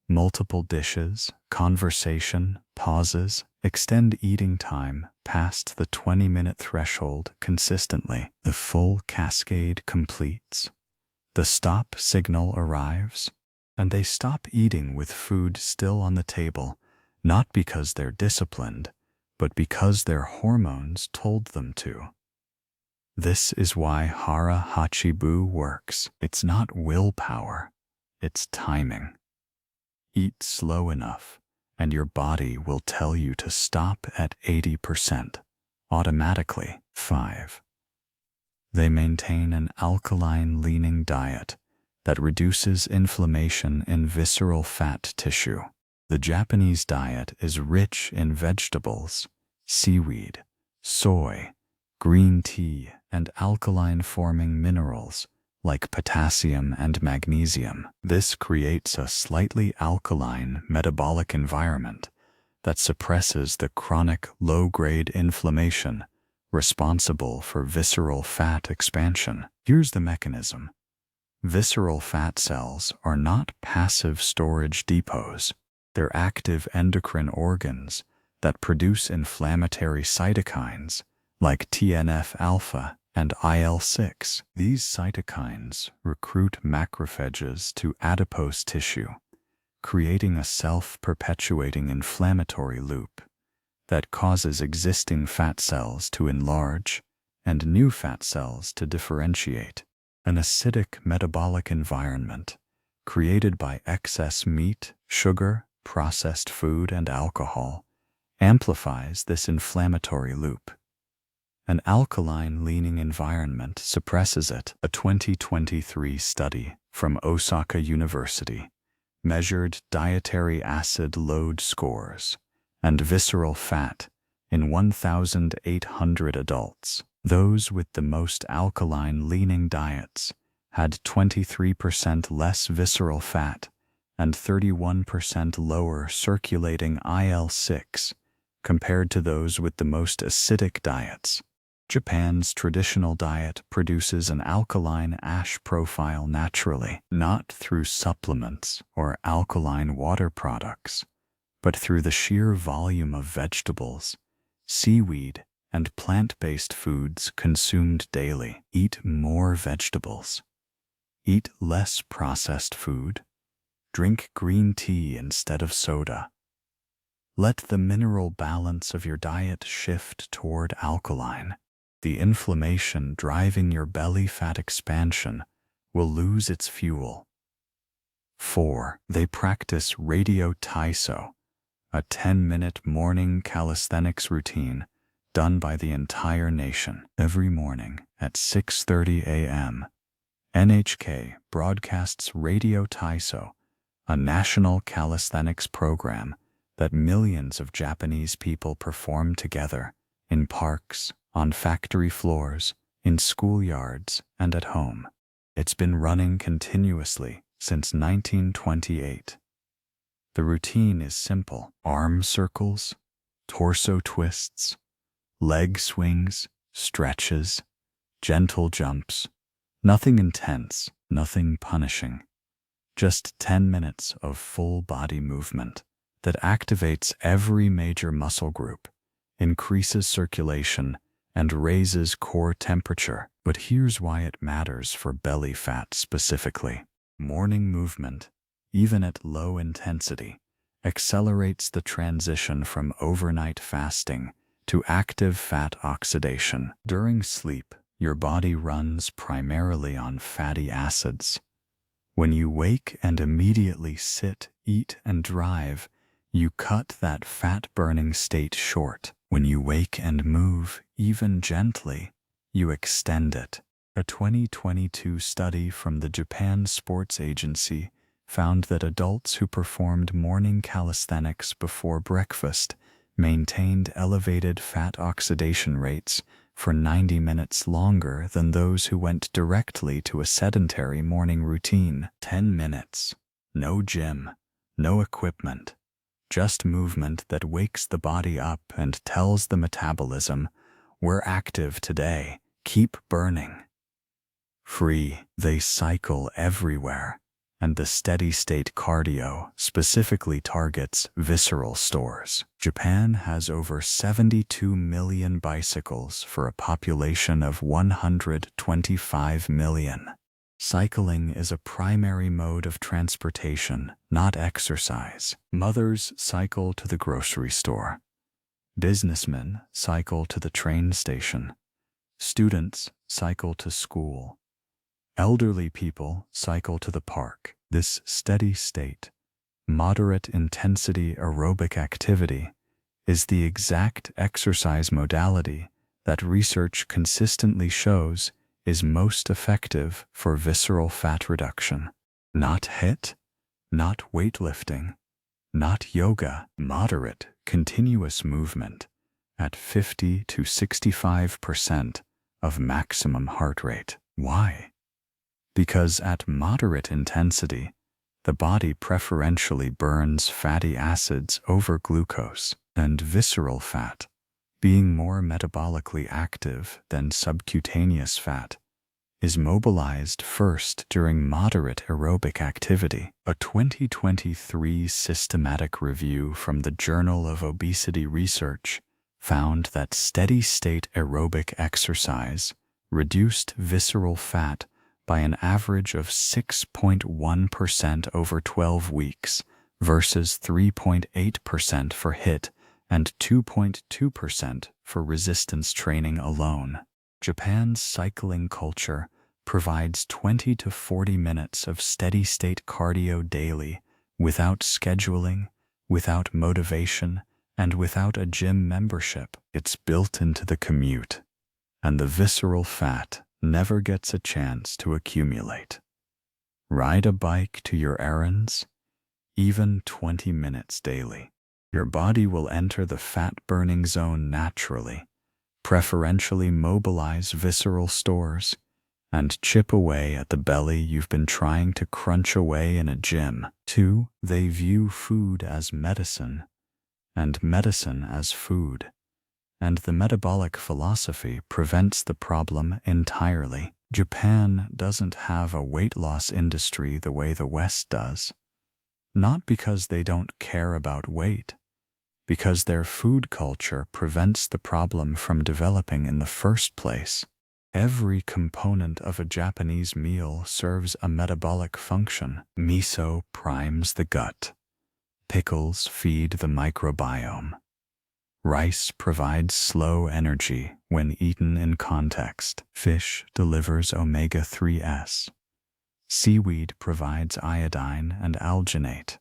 multiple dishes, conversation, pauses, extend eating time past the 20-minute threshold consistently. The full cascade completes. The stop signal arrives, and they stop eating with food still on the table, not because they're disciplined, but because their hormones told them to. This is why Hara Hachi Bu works. It's not willpower, it's timing. Eat slow enough, and your body will tell you to stop at 80% automatically. 5. They maintain an alkaline-leaning diet that reduces inflammation in visceral fat tissue. The Japanese diet is rich in vegetables, seaweed, soy, green tea, and alkaline-forming minerals like potassium and magnesium. This creates a slightly alkaline metabolic environment that suppresses the chronic low-grade inflammation responsible for visceral fat expansion. Here's the mechanism. Visceral fat cells are not passive storage depots. They're active endocrine organs that produce inflammatory cytokines like TNF-alpha and IL-6. These cytokines recruit macrophages to adipose tissue, creating a self-perpetuating inflammatory loop that causes existing fat cells to enlarge and new fat cells to differentiate. An acidic metabolic environment created by excess meat, sugar, processed food, and alcohol amplifies this inflammatory loop. An alkaline-leaning environment suppresses it. A 2023 study from Osaka University measured dietary acid load scores and visceral fat in 1,800 adults. Those with the most alkaline-leaning diets had 23% less visceral fat and 31% lower circulating IL-6 compared to those with the most acidic diets. Japan's traditional diet produces an alkaline ash profile naturally, not through supplements or alkaline water products, but through the sheer volume of vegetables, seaweed, and plant-based foods consumed daily. Eat more vegetables. Eat less processed food. Drink green tea instead of soda. Let the mineral balance of your diet shift toward alkaline. The inflammation driving your belly fat expansion will lose its fuel. 4. They practice radio taiso, a 10-minute morning calisthenics routine done by the entire nation. Every morning at 6:30 a.m., NHK broadcasts Radio Taiso, a national calisthenics program that millions of Japanese people perform together in parks, on factory floors, in schoolyards, and at home. It's been running continuously since 1928. The routine is simple: arm circles, torso twists, leg swings, stretches, gentle jumps, nothing intense, nothing punishing. Just 10 minutes of full body movement that activates every major muscle group, increases circulation, and raises core temperature. But here's why it matters for belly fat specifically. Morning movement, even at low intensity, accelerates the transition from overnight fasting to active fat oxidation. During sleep, your body runs primarily on fatty acids. When you wake and immediately sit, eat, and drive, you cut that fat-burning state short. When you wake and move, even gently, you extend it. A 2022 study from the Japan Sports Agency found that adults who performed morning calisthenics before breakfast maintained elevated fat oxidation rates for 90 minutes longer than those who went directly to a sedentary morning routine. 10 minutes. No gym, no equipment, just movement that wakes the body up and tells the metabolism, we're active today, keep burning. Free, they cycle everywhere, and the steady-state cardio specifically targets visceral stores. Japan has over 72 million bicycles for a population of 125 million. Cycling is a primary mode of transportation, not exercise. Mothers cycle to the grocery store. Businessmen cycle to the train station. Students cycle to school. Elderly people cycle to the park. This steady state, moderate intensity aerobic activity is the exact exercise modality that research consistently shows is most effective for visceral fat reduction. Not HIIT, not weightlifting, not yoga. Moderate, continuous movement at 50 to 65% of maximum heart rate. Why? Because at moderate intensity, the body preferentially burns fatty acids over glucose, and visceral fat, being more metabolically active than subcutaneous fat, is mobilized first during moderate aerobic activity. A 2023 systematic review from the Journal of Obesity Research found that steady-state aerobic exercise reduced visceral fat by an average of 6.1% over 12 weeks versus 3.8% for HIIT and 2.2% for resistance training alone. Japan's cycling culture provides 20 to 40 minutes of steady-state cardio daily without scheduling, without motivation, and without a gym membership. It's built into the commute, and the visceral fat never gets a chance to accumulate. Ride a bike to your errands, even 20 minutes daily. Your body will enter the fat-burning zone naturally, preferentially mobilize visceral stores, and chip away at the belly you've been trying to crunch away in a gym. 2. They view food as medicine, and medicine as food. And the metabolic philosophy prevents the problem entirely. Japan doesn't have a weight loss industry the way the West does. Not because they don't care about weight, because their food culture prevents the problem from developing in the first place. Every component of a Japanese meal serves a metabolic function. Miso primes the gut. Pickles feed the microbiome. Rice provides slow energy when eaten in context. Fish delivers omega-3s. Seaweed provides iodine and alginate.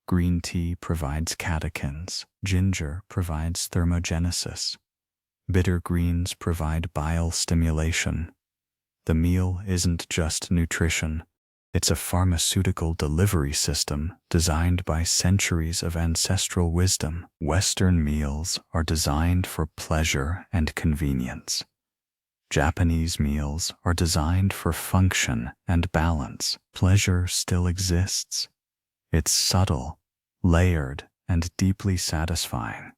Green tea provides catechins. Ginger provides thermogenesis. Bitter greens provide bile stimulation. The meal isn't just nutrition. It's a pharmaceutical delivery system designed by centuries of ancestral wisdom. Western meals are designed for pleasure and convenience. Japanese meals are designed for function and balance. Pleasure still exists. It's subtle, layered, and deeply satisfying.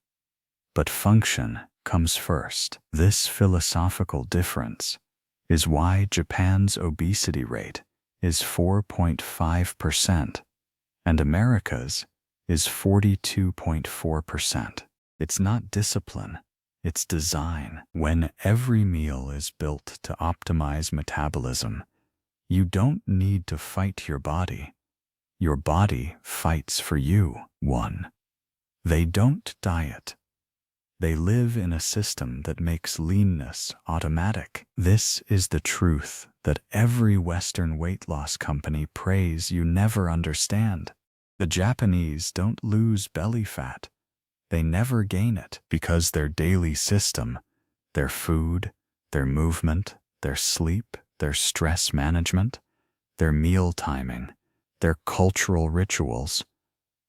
But function comes first. This philosophical difference is why Japan's obesity rate is 4.5% and America's is 42.4%. It's not discipline, it's design. When every meal is built to optimize metabolism, you don't need to fight your body. Your body fights for you. 1. They don't diet. They live in a system that makes leanness automatic. This is the truth that every Western weight loss company prays you never understand. The Japanese don't lose belly fat. They never gain it because their daily system, their food, their movement, their sleep, their stress management, their meal timing, their cultural rituals,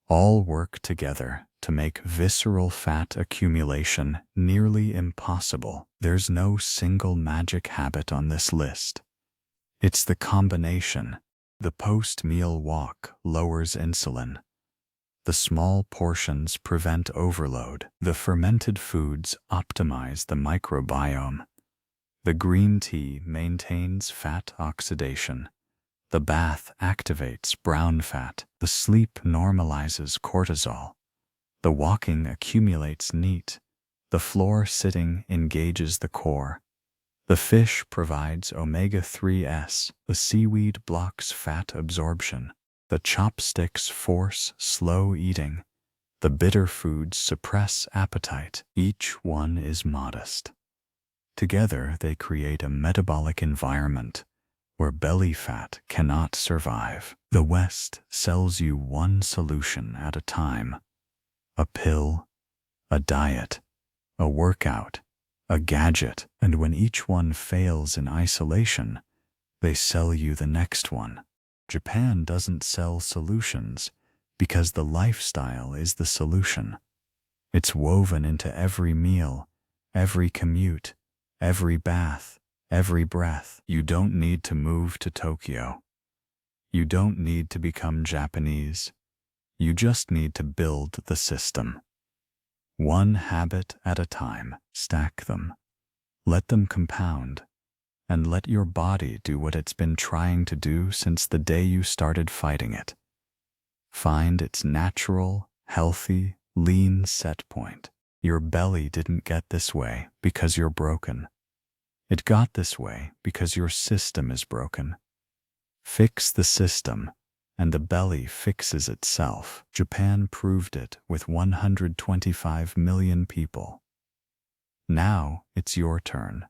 all work together to make visceral fat accumulation nearly impossible. There's no single magic habit on this list. It's the combination. The post-meal walk lowers insulin. The small portions prevent overload. The fermented foods optimize the microbiome. The green tea maintains fat oxidation. The bath activates brown fat. The sleep normalizes cortisol. The walking accumulates NEAT. The floor sitting engages the core. The fish provides omega-3s. The seaweed blocks fat absorption. The chopsticks force slow eating. The bitter foods suppress appetite. Each one is modest. Together they create a metabolic environment where belly fat cannot survive. The West sells you one solution at a time. A pill, a diet, a workout, a gadget, and when each one fails in isolation, they sell you the next one. Japan doesn't sell solutions because the lifestyle is the solution. It's woven into every meal, every commute, every bath, every breath. You don't need to move to Tokyo. You don't need to become Japanese. You just need to build the system. One habit at a time. Stack them. Let them compound. And let your body do what it's been trying to do since the day you started fighting it. Find its natural, healthy, lean set point. Your belly didn't get this way because you're broken. It got this way because your system is broken. Fix the system, and the belly fixes itself. Japan proved it with 125 million people. Now it's your turn.